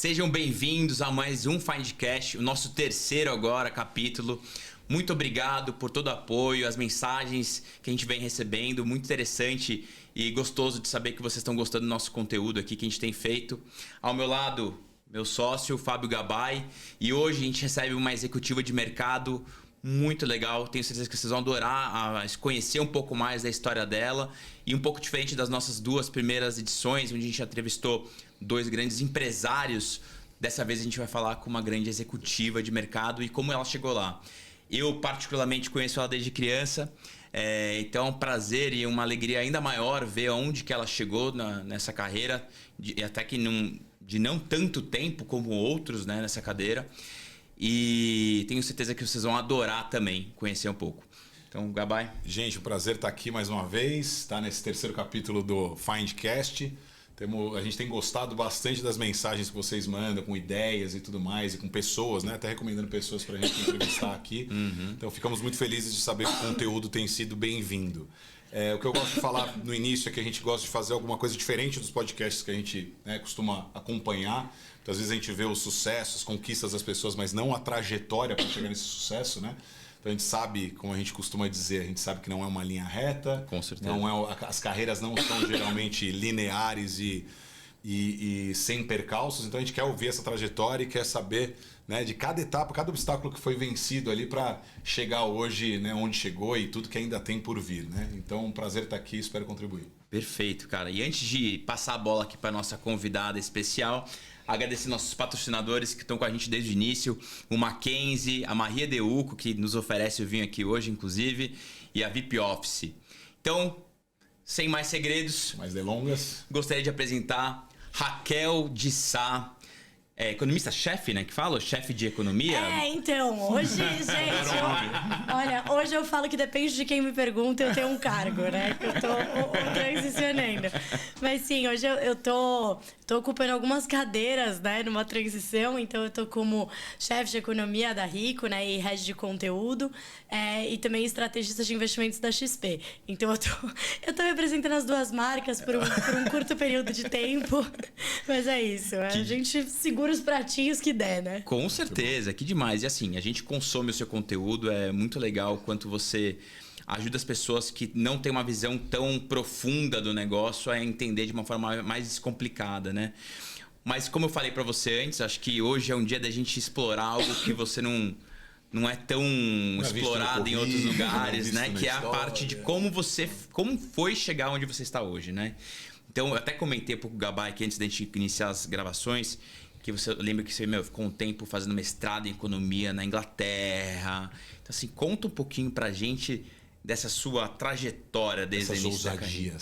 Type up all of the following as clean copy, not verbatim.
Sejam bem-vindos a mais um Findcast, o nosso terceiro agora capítulo. Muito obrigado por todo o apoio, as mensagens que a gente vem recebendo. Muito interessante e gostoso de saber que vocês estão gostando do nosso conteúdo aqui que a gente tem feito. Ao meu lado, meu sócio, Fábio Gabay. E hoje a gente recebe uma executiva de mercado muito legal. Tenho certeza que vocês vão adorar conhecer um pouco mais da história dela. E um pouco diferente das nossas duas primeiras edições, onde a gente entrevistou dois grandes empresários. Dessa vez a gente vai falar com uma grande executiva de mercado e como ela chegou lá. Eu particularmente conheço ela desde criança, então é um prazer e uma alegria ainda maior ver aonde que ela chegou nessa carreira, até que de não tanto tempo como outros, né, nessa cadeira. E tenho certeza que vocês vão adorar também conhecer um pouco. Então, Gabay. Gente, o prazer estar aqui mais uma vez, tá nesse terceiro capítulo do Findcast. A gente tem gostado bastante das mensagens que vocês mandam, com ideias e tudo mais, e com pessoas, né? Até recomendando pessoas para a gente entrevistar aqui. Então ficamos muito felizes de saber que o conteúdo tem sido bem-vindo. O que eu gosto de falar no início é que a gente gosta de fazer alguma coisa diferente dos podcasts que a gente, né, costuma acompanhar. Muitas vezes a gente vê o sucesso, as conquistas das pessoas, mas não a trajetória para chegar nesse sucesso, né? Então a gente sabe, como a gente costuma dizer, a gente sabe que não é uma linha reta. Com certeza. As carreiras não são geralmente lineares e sem percalços. Então a gente quer ouvir essa trajetória e quer saber, né, de cada etapa, cada obstáculo que foi vencido ali para chegar hoje, né, onde chegou e tudo que ainda tem por vir, né? Então, um prazer estar aqui, espero contribuir. Perfeito, cara. E antes de passar a bola aqui para nossa convidada especial, agradecer nossos patrocinadores que estão com a gente desde o início, o Mackenzie, a Maria Deuco, que nos oferece o vinho aqui hoje, inclusive, e a VIP Office. Então, sem mais segredos, mais delongas, gostaria de apresentar Raquel de Sá, economista-chefe, né? Que fala? Chefe de economia? Então, hoje, gente, olha, hoje eu falo que depende de quem me pergunta, eu tenho um cargo, né? Que eu tô transicionando. Mas sim, hoje eu tô ocupando algumas cadeiras, né? Numa transição, então eu tô como chefe de economia da Rico, né? E head de conteúdo, e também estrategista de investimentos da XP. Então eu tô representando as duas marcas por um curto período de tempo, mas é isso, a gente segura os pratinhos que der, né? Com certeza, que demais. E assim, a gente consome o seu conteúdo, é muito legal quanto você ajuda as pessoas que não têm uma visão tão profunda do negócio a entender de uma forma mais descomplicada, né? Mas como eu falei para você antes, acho que hoje é um dia da gente explorar algo que você não é tão explorado em outros lugares, né? Que é a parte de como foi chegar onde você está hoje, né? Então, eu até comentei um pouco com o Gabay que antes da gente iniciar as gravações, que você lembra que você ficou um tempo fazendo mestrado em economia na Inglaterra. Então, assim, conta um pouquinho pra gente dessa sua trajetória desde o início da carreira.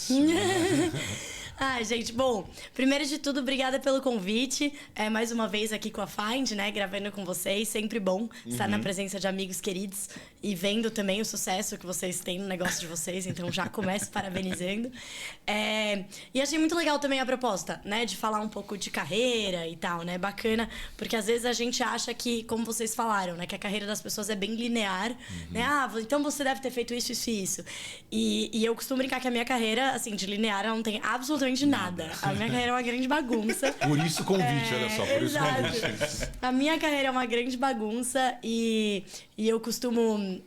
Gente, bom, primeiro de tudo, obrigada pelo convite. Mais uma vez aqui com a Find, né? Gravando com vocês. Sempre bom estar na presença de amigos queridos e vendo também o sucesso que vocês têm no negócio de vocês. Então, já começo parabenizando. E achei muito legal também a proposta, né? De falar um pouco de carreira e tal, né? Bacana, porque às vezes a gente acha que, como vocês falaram, né? Que a carreira das pessoas é bem linear, né? Então você deve ter feito isso, isso e isso. E eu costumo brincar que a minha carreira, assim, de linear, ela não tem absolutamente nada. A minha carreira é uma grande bagunça. Por isso convite, olha só. Por exato. Isso convite. A minha carreira é uma grande bagunça e eu costumo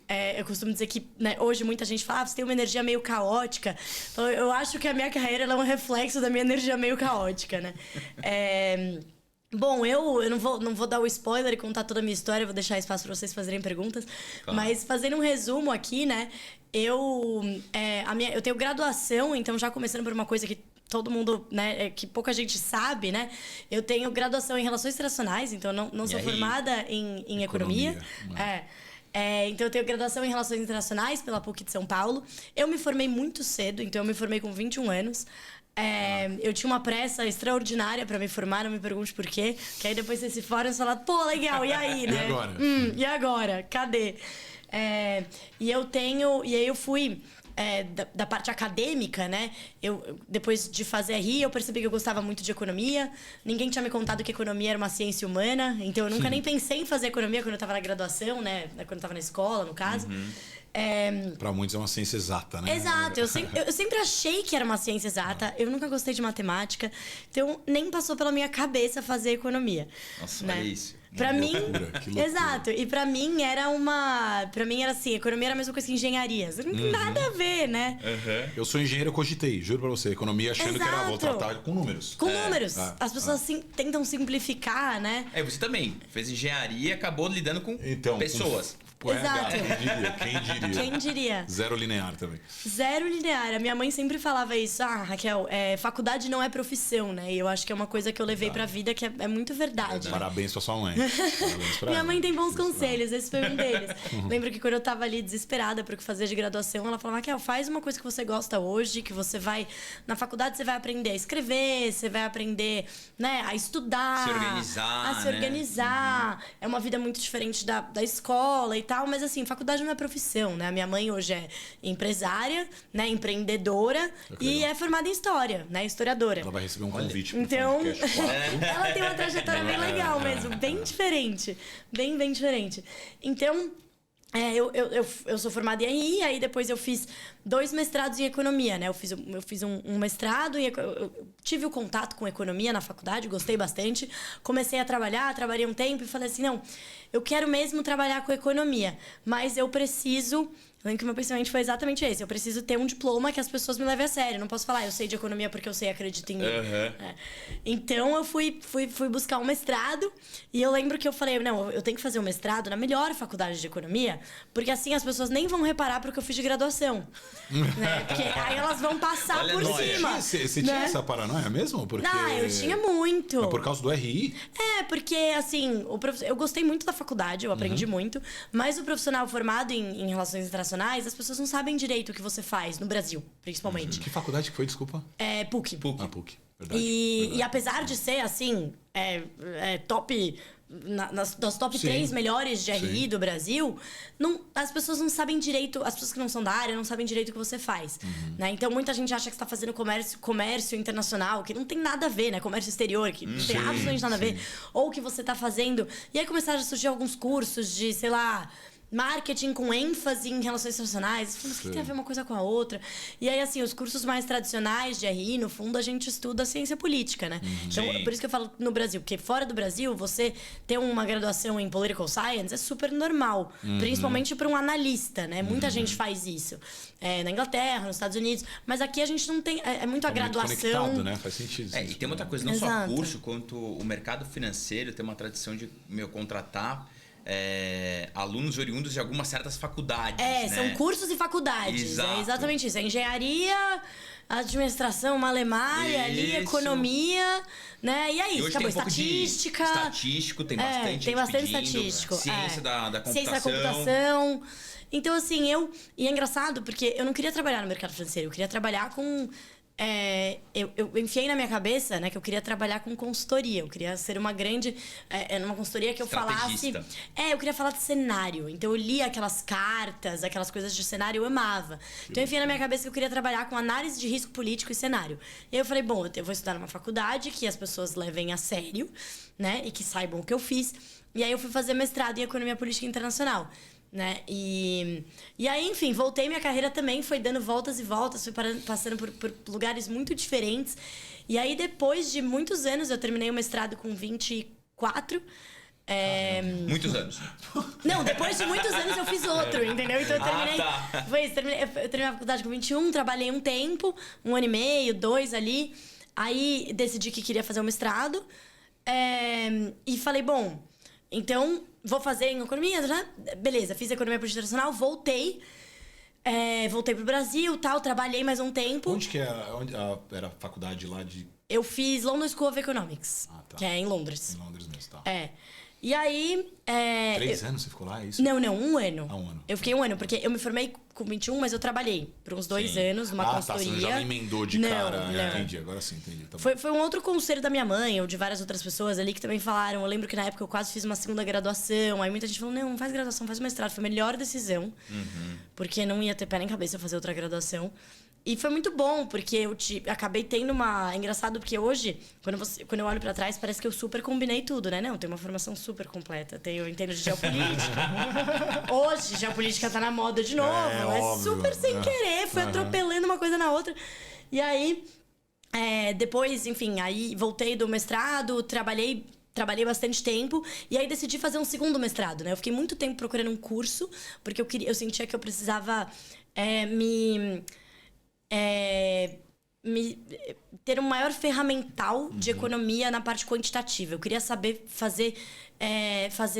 dizer que, né, hoje muita gente fala, você tem uma energia meio caótica. Então, eu acho que a minha carreira ela é um reflexo da minha energia meio caótica, né? Bom, eu não vou dar o spoiler e contar toda a minha história, vou deixar espaço para vocês fazerem perguntas. Claro. Mas fazendo um resumo aqui, né? Eu tenho graduação, então já começando por uma coisa que todo mundo, né, que pouca gente sabe, né? Eu tenho graduação em Relações Internacionais, então não sou formada em economia. Então eu tenho graduação em Relações Internacionais pela PUC de São Paulo. Eu me formei muito cedo, então eu me formei com 21 anos. Eu tinha uma pressa extraordinária pra me formar, não me pergunte por quê. Que aí depois vocês se formam e falam, pô, legal, e aí, né? E agora? E agora? Cadê? E aí eu fui... da parte acadêmica, né? Depois de fazer RI, eu percebi que eu gostava muito de economia. Ninguém tinha me contado que economia era uma ciência humana. Então, eu nunca nem pensei em fazer economia quando eu estava na graduação, né? Quando eu estava na escola, no caso. Pra muitos é uma ciência exata, né? Exato, eu sempre achei que era uma ciência exata. Eu nunca gostei de matemática, então nem passou pela minha cabeça fazer economia. Nossa, né? é isso. Pra Que mim, loucura, que loucura. exato. E pra mim era assim, economia era a mesma coisa que engenharia. Não tem nada a ver, né? Eu sou engenheiro, eu cogitei, juro pra você. Economia achando que era, vou Exato. tratar com números. Com números. As pessoas tentam simplificar, né? Você também fez engenharia e acabou lidando com Então, pessoas. Exato. Quem diria? Quem diria? Zero linear também. Zero linear. A minha mãe sempre falava isso. Raquel, faculdade não é profissão, né? E eu acho que é uma coisa que eu levei pra vida que é muito verdade. Parabéns pra sua mãe. Parabéns pra Minha ela. mãe tem bons conselhos, esse foi um deles. Lembro que quando eu tava ali desesperada por o que fazer de graduação, ela falava, Raquel, faz uma coisa que você gosta hoje, que você vai... Na faculdade você vai aprender a escrever, você vai aprender, né, a estudar. Se organizar, a se organizar. É uma vida muito diferente da escola e tal. Mas assim, faculdade não é profissão, né? A minha mãe hoje é empresária, né, empreendedora e é formada em história, né, historiadora. Ela vai receber um convite pro Então, podcast 4. ela tem uma trajetória bem legal mesmo, bem diferente. Bem diferente. Então, eu sou formada em RI, aí depois eu fiz 2 mestrados em economia, né? Eu fiz um mestrado, eu tive o contato com economia na faculdade, gostei bastante. Comecei a trabalhei um tempo e falei assim, não, eu quero mesmo trabalhar com economia, mas eu preciso... Eu lembro que o meu pensamento foi exatamente esse. Eu preciso ter um diploma que as pessoas me levem a sério. Eu não posso falar, eu sei de economia porque eu sei e acredito em mim. Então, eu fui buscar um mestrado. E eu lembro que eu falei, não, eu tenho que fazer um mestrado na melhor faculdade de economia. Porque assim as pessoas nem vão reparar porque eu fiz de graduação. Né? Porque aí elas vão passar Olha, por não, cima. Você né? tinha essa paranoia mesmo? Porque... Eu tinha muito. Mas por causa do RI? Porque assim, eu gostei muito da faculdade, eu aprendi muito. Mas o profissional formado em relações internacionais, as pessoas não sabem direito o que você faz no Brasil, principalmente. Que faculdade que foi, desculpa? PUC. Ah, PUC. Verdade. E apesar de ser, assim, top... das top 3 melhores de RI do Brasil, as pessoas não sabem direito, as pessoas que não são da área não sabem direito o que você faz. Né? Então, muita gente acha que você está fazendo comércio internacional, que não tem nada a ver, né? Comércio exterior, que não tem absolutamente nada a ver. Ou que você está fazendo... E aí começaram a surgir alguns cursos de, sei lá... marketing com ênfase em relações internacionais. Mas o que tem a ver uma coisa com a outra? E aí, assim, os cursos mais tradicionais de RI, no fundo, a gente estuda ciência política, né? Então, por isso que eu falo no Brasil. Porque fora do Brasil, você ter uma graduação em political science é super normal. Principalmente para um analista, né? Muita gente faz isso. Na Inglaterra, nos Estados Unidos. Mas aqui a gente não tem... É muito a graduação... Muito conectado, né? Faz sentido. E tem outra coisa, não só curso, quanto o mercado financeiro tem uma tradição de contratar... alunos oriundos de algumas certas faculdades. Né? São cursos e faculdades. Exato. É exatamente isso. É engenharia, administração, malemária, ali, economia, né? E aí, hoje acabou tem um pouco estatística. Estatístico, tem bastante. Tem bastante pedindo, estatístico. Ciência da computação. Ciência da computação. Então, assim, E é engraçado, porque eu não queria trabalhar no mercado financeiro, eu queria trabalhar com. Eu enfiei na minha cabeça, né, que eu queria trabalhar com consultoria. Eu queria ser uma grande... numa consultoria que eu falasse... eu queria falar de cenário. Então, eu lia aquelas cartas, aquelas coisas de cenário, eu amava. Então, eu enfiei na minha cabeça que eu queria trabalhar com análise de risco político e cenário. E aí, eu falei, bom, eu vou estudar numa faculdade que as pessoas levem a sério, né, e que saibam o que eu fiz. E aí, eu fui fazer mestrado em Economia Política Internacional. Né? E aí, enfim, voltei minha carreira também, foi dando voltas e voltas, fui passando por lugares muito diferentes. E aí, depois de muitos anos, eu terminei o mestrado com 24. Muitos anos. Não, depois de muitos anos eu fiz outro, entendeu? Então eu terminei. Foi isso, eu terminei a faculdade com 21, trabalhei um tempo, 1 ano e meio, 2 ali. Aí decidi que queria fazer o mestrado. E falei, bom, então vou fazer em economia, né? Beleza, fiz economia política internacional, voltei. Voltei pro Brasil, tal, trabalhei mais um tempo. Onde que era a faculdade lá de... Eu fiz London School of Economics, tá. que é em Londres. Em Londres mesmo, tá. E aí... 3 anos você ficou lá, é isso? Não, 1 ano. 1 ano. Eu fiquei 1 ano, porque eu me formei com 21, mas eu trabalhei por uns 2 anos numa consultoria. Tá, você já me emendou de cara. Não. Entendi, agora sim, entendi. Tá foi um outro conselho da minha mãe, ou de várias outras pessoas ali que também falaram. Eu lembro que na época eu quase fiz uma segunda graduação, aí muita gente falou, não faz graduação, faz mestrado. Foi a melhor decisão, porque não ia ter pé nem cabeça eu fazer outra graduação. E foi muito bom, porque eu acabei tendo uma... É engraçado, porque hoje, quando eu olho pra trás, parece que eu super combinei tudo, né? Não, tenho uma formação super completa. Eu entendo de geopolítica. Hoje, geopolítica tá na moda de novo. Mas super sem querer. Fui atropelando uma coisa na outra. E aí, depois, enfim, aí voltei do mestrado, trabalhei bastante tempo e aí decidi fazer um segundo mestrado, né? Eu fiquei muito tempo procurando um curso, porque eu sentia que eu precisava ter um maior ferramental de economia na parte quantitativa. Eu queria saber fazer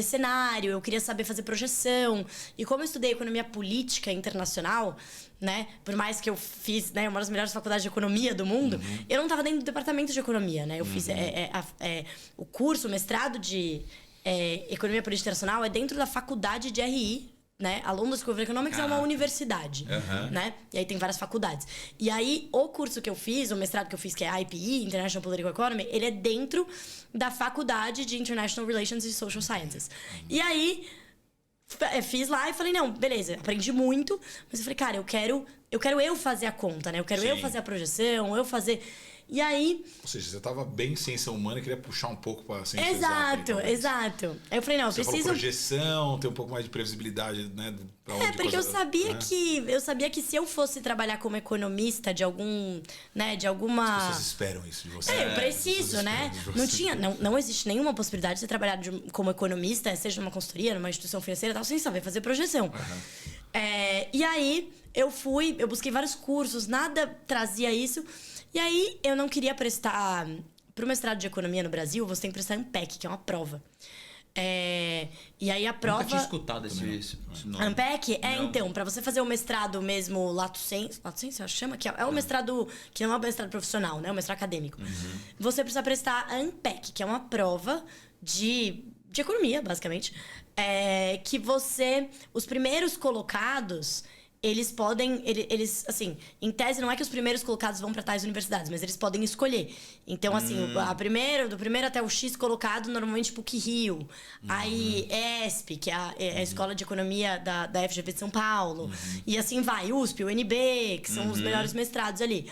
cenário, eu queria saber fazer projeção. E como eu estudei economia política internacional, né, por mais que eu fiz, né, uma das melhores faculdades de economia do mundo, eu não estava dentro do departamento de economia, né? Eu fiz o curso, o mestrado de economia política internacional é dentro da faculdade de RI, né? A London School of Economics é uma universidade, né? E aí tem várias faculdades. E aí, o curso que eu fiz, o mestrado que eu fiz, que é IPE, International Political Economy, ele é dentro da faculdade de International Relations e Social Sciences. E aí, fiz lá e falei, não, beleza, aprendi muito, mas eu falei, cara, eu quero eu fazer a conta, né? Eu quero eu fazer a projeção, eu fazer... E aí... Ou seja, você estava bem em ciência humana e queria puxar um pouco para ciência exato. Aí eu falei, não, eu preciso... Falou projeção, ter um pouco mais de previsibilidade, né? Porque eu sabia que se eu fosse trabalhar como economista de alguma... As pessoas esperam isso de você. Eu preciso, né? Não existe nenhuma possibilidade de você trabalhar como economista, seja numa consultoria, numa instituição financeira e tal, sem saber fazer projeção. E aí, eu busquei vários cursos, nada trazia isso... E aí, eu não queria prestar... Para o mestrado de economia no Brasil, você tem que prestar ANPEC, que é uma prova. E aí, a prova... Nunca tinha escutado esse nome. ANPEC? Então, para você fazer o mestrado mesmo lato sensu, eu acho que chama, que é o mestrado... Que não é o mestrado profissional, né? É o mestrado acadêmico. Você precisa prestar a ANPEC, que é uma prova de economia, basicamente. Que os primeiros colocados... Eles podem... Eles, em tese, não é que os primeiros colocados vão para tais universidades, mas eles podem escolher. Então, do primeiro até o X colocado, normalmente PUC-Rio. Aí, ESP, que é a Escola de Economia da FGV de São Paulo. E assim vai. USP, UNB, que são os melhores mestrados ali.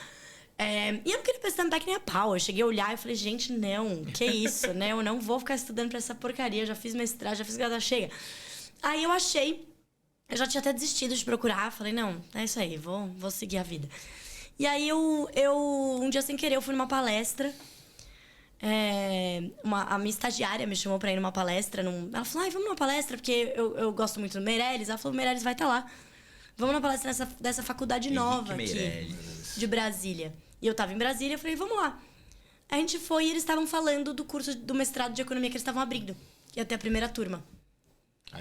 E eu não queria prestar ANPEC nem a pau. Eu cheguei a olhar e falei, gente, não, que isso, né? Eu não vou ficar estudando pra essa porcaria. Eu já fiz mestrado, já fiz graduação, chega. Aí eu achei... Eu já tinha até desistido de procurar. Falei, não, é isso aí, vou seguir a vida. E aí, um dia, sem querer, eu fui numa palestra. A minha estagiária me chamou pra ir numa palestra. Ela falou, vamos numa palestra, porque eu gosto muito do Meirelles. Ela falou, o Meirelles vai estar lá. Vamos numa palestra dessa faculdade nova aqui, de Brasília. E eu tava em Brasília, eu falei, vamos lá. A gente foi e eles estavam falando do curso do mestrado de economia que eles estavam abrindo. Ia ter a primeira turma.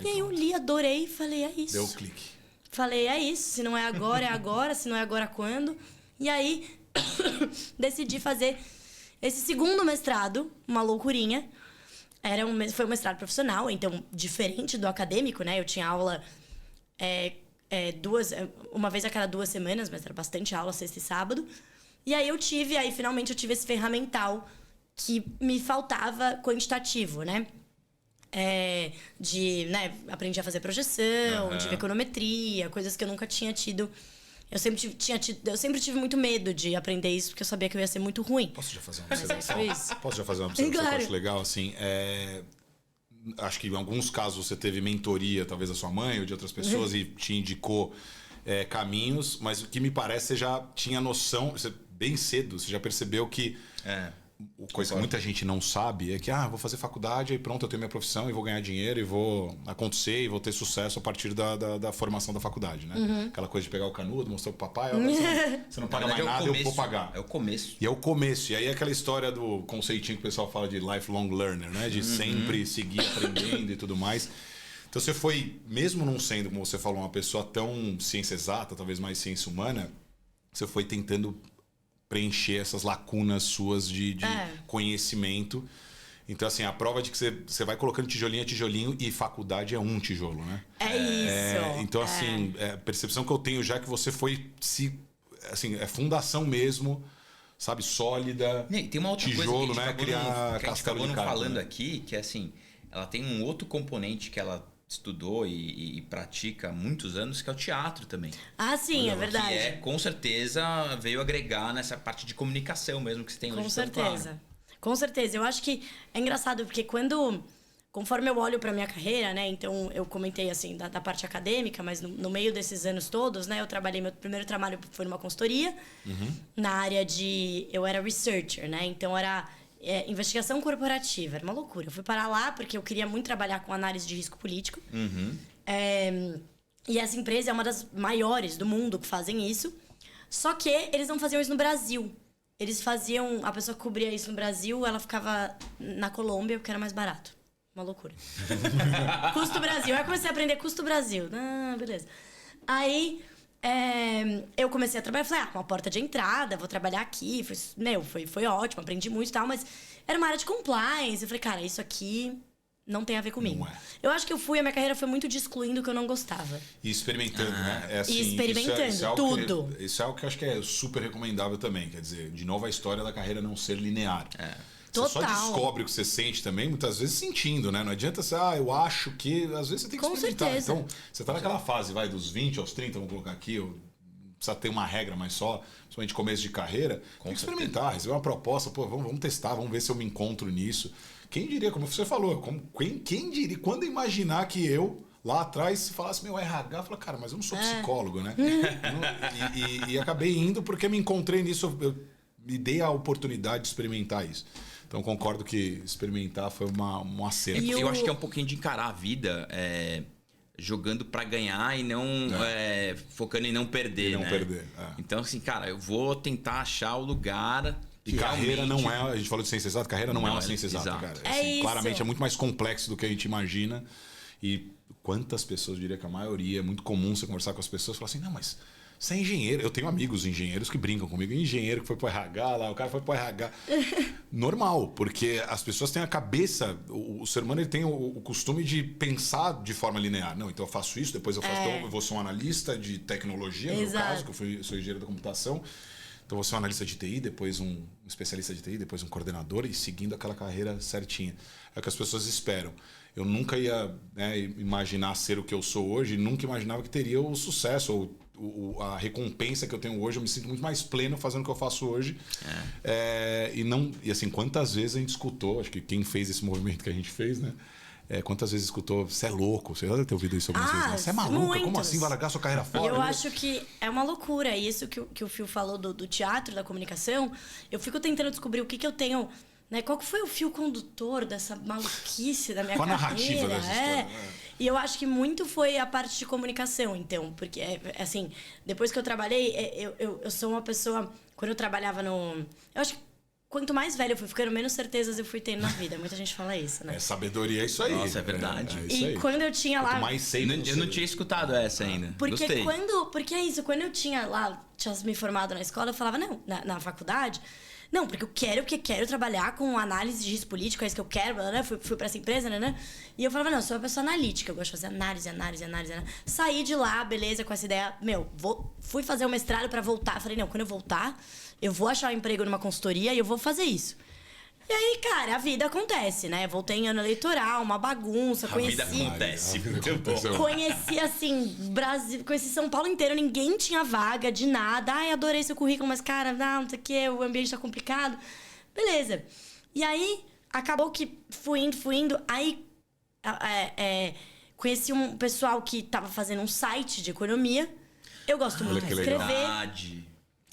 E aí eu li, adorei, falei, é isso. Deu o clique. Falei, é isso. Se não é agora, é agora. Se não é agora, quando? E aí, decidi fazer esse segundo mestrado, uma loucurinha. Foi um mestrado profissional, então, diferente do acadêmico, né? Eu tinha aula uma vez a cada 2 semanas, mas era bastante aula, sexta e sábado. E aí finalmente eu tive esse ferramental que me faltava quantitativo, né? Aprendi a fazer projeção, de econometria, coisas que eu nunca tinha tido. Eu sempre tive muito medo de aprender isso, porque eu sabia que eu ia ser muito ruim. Posso já fazer uma observação? Claro. Que eu acho legal, assim? Acho que em alguns casos você teve mentoria, talvez da sua mãe ou de outras pessoas, e te indicou caminhos, mas o que me parece, você já tinha noção, bem cedo, você já percebeu que... Coisa que muita gente não sabe é que vou fazer faculdade, aí pronto, eu tenho minha profissão e vou ganhar dinheiro e vou acontecer e vou ter sucesso a partir da formação da faculdade, né? Aquela coisa de pegar o canudo, mostrar pro papai, você não paga mais nada, eu vou pagar. É o começo. E é o começo. E aí é aquela história do conceitinho que o pessoal fala de lifelong learner, né? De sempre seguir aprendendo e tudo mais. Então você foi, mesmo não sendo, como você falou, uma pessoa tão ciência exata, talvez mais ciência humana, você foi tentando preencher essas lacunas suas de conhecimento. Então, assim, a prova de que você vai colocando tijolinho a tijolinho e faculdade é um tijolo, né? É isso. Então, assim, a percepção que eu tenho já é que você foi, fundação mesmo, sabe, sólida, tem uma outra tijolo, coisa né? Criar castelo de cartas. Falando aqui, que é assim, ela tem um outro componente que ela estudou e pratica há muitos anos, que é o teatro também. Ah, sim, é verdade. Que com certeza, veio agregar nessa parte de comunicação mesmo que você tem hoje. Com certeza. Com certeza. Eu acho que é engraçado, porque conforme eu olho pra minha carreira, né? Então, eu comentei, assim, da parte acadêmica, mas no meio desses anos todos, né? Meu primeiro trabalho foi numa consultoria, na área eu era researcher, né? Então, era investigação corporativa. Era uma loucura. Eu fui parar lá porque eu queria muito trabalhar com análise de risco político. E essa empresa é uma das maiores do mundo que fazem isso. Só que eles não faziam isso no Brasil. Eles faziam... A pessoa que cobria isso no Brasil, ela ficava na Colômbia, porque era mais barato. Uma loucura. Custo Brasil. Aí eu comecei a aprender custo Brasil. Ah, beleza. Aí... eu comecei a trabalhar, falei, uma porta de entrada, vou trabalhar aqui. Foi ótimo, aprendi muito e tal, mas era uma área de compliance. Eu falei, cara, isso aqui não tem a ver comigo. Eu acho que a minha carreira foi muito de excluindo o que eu não gostava. E experimentando, né? E experimentando tudo. Isso é algo que eu acho que é super recomendável também. Quer dizer, de novo, a história da carreira não ser linear. Você só descobre o que você sente também, muitas vezes sentindo, né? Não adianta você, eu acho que... Às vezes você tem que experimentar. Certeza. Então, você tá naquela fase, dos 20 aos 30, vamos colocar aqui, precisa ter uma regra, mas só, principalmente começo de carreira, tem que experimentar, receber uma proposta, vamos testar, vamos ver se eu me encontro nisso. Quem diria, como você falou, quem diria, quando imaginar que eu... Lá atrás, se falasse meu RH, eu falei, cara, mas eu não sou psicólogo, né? E acabei indo porque me encontrei nisso, eu me dei a oportunidade de experimentar isso. Então, concordo que experimentar foi um acerto. Eu acho que é um pouquinho de encarar a vida jogando pra ganhar e não focando em não perder, perder. Então, assim, cara, eu vou tentar achar o lugar... E carreira não é... A gente falou de ciência exata, carreira não é uma ciência exata, cara. Isso. Claramente é muito mais complexo do que a gente imagina. E quantas pessoas, eu diria que a maioria, é muito comum você conversar com as pessoas e falar assim, não, mas... Você é engenheiro. Eu tenho amigos engenheiros que brincam comigo. Engenheiro que foi pro RH lá, o cara foi pro RH. Normal, porque as pessoas têm a cabeça... O ser humano ele tem o costume de pensar de forma linear. Não, então eu faço isso, depois eu faço... Então eu vou ser um analista de tecnologia, no meu caso, que eu sou engenheiro da computação. Então eu vou ser um analista de TI, depois um especialista de TI, depois um coordenador e seguindo aquela carreira certinha. É o que as pessoas esperam. Eu nunca ia imaginar ser o que eu sou hoje, nunca imaginava que teria o sucesso ou a recompensa que eu tenho hoje. Eu me sinto muito mais pleno fazendo o que eu faço hoje. E assim, quantas vezes a gente escutou, acho que quem fez esse movimento que a gente fez, né? Quantas vezes escutou, você é louco, você já deve ter ouvido isso algumas vezes, né? Você é maluca, muitos. Como assim vai largar sua carreira fora? Eu acho que é uma loucura. Isso que o Fio falou do teatro, da comunicação, eu fico tentando descobrir o que eu tenho... Né? Qual que foi o fio condutor dessa maluquice da minha carreira? Qual a narrativa dessa história? E eu acho que muito foi a parte de comunicação, então. Porque, assim, depois que eu trabalhei, eu sou uma pessoa... Quando eu trabalhava no... Eu acho que quanto mais velho eu fui ficando, menos certezas eu fui tendo na vida. Muita gente fala isso, né? Sabedoria é isso aí. Nossa, é verdade. Isso aí. Quando eu tinha lá... Mais sei, eu não tinha escutado essa ainda. Porque Gostei. Porque é isso, quando eu tinha me formado na escola, eu falava, não, na faculdade... Não, porque eu quero trabalhar com análise de risco político, é isso que eu quero, né? Fui pra essa empresa, né? E eu falava, não, eu sou uma pessoa analítica, eu gosto de fazer análise. Saí de lá, beleza, com essa ideia, fui fazer o mestrado pra voltar. Falei, não, quando eu voltar, eu vou achar um emprego numa consultoria e eu vou fazer isso. E aí, cara, a vida acontece, né? Voltei em ano eleitoral, uma bagunça, conheci... A vida acontece. Conheci, assim, Brasil, conheci São Paulo inteiro, ninguém tinha vaga de nada. Ai, adorei seu currículo, mas, cara, não sei o que, o ambiente tá complicado. Beleza. E aí, acabou que fui indo, aí conheci um pessoal que tava fazendo um site de economia. Eu gosto muito de escrever.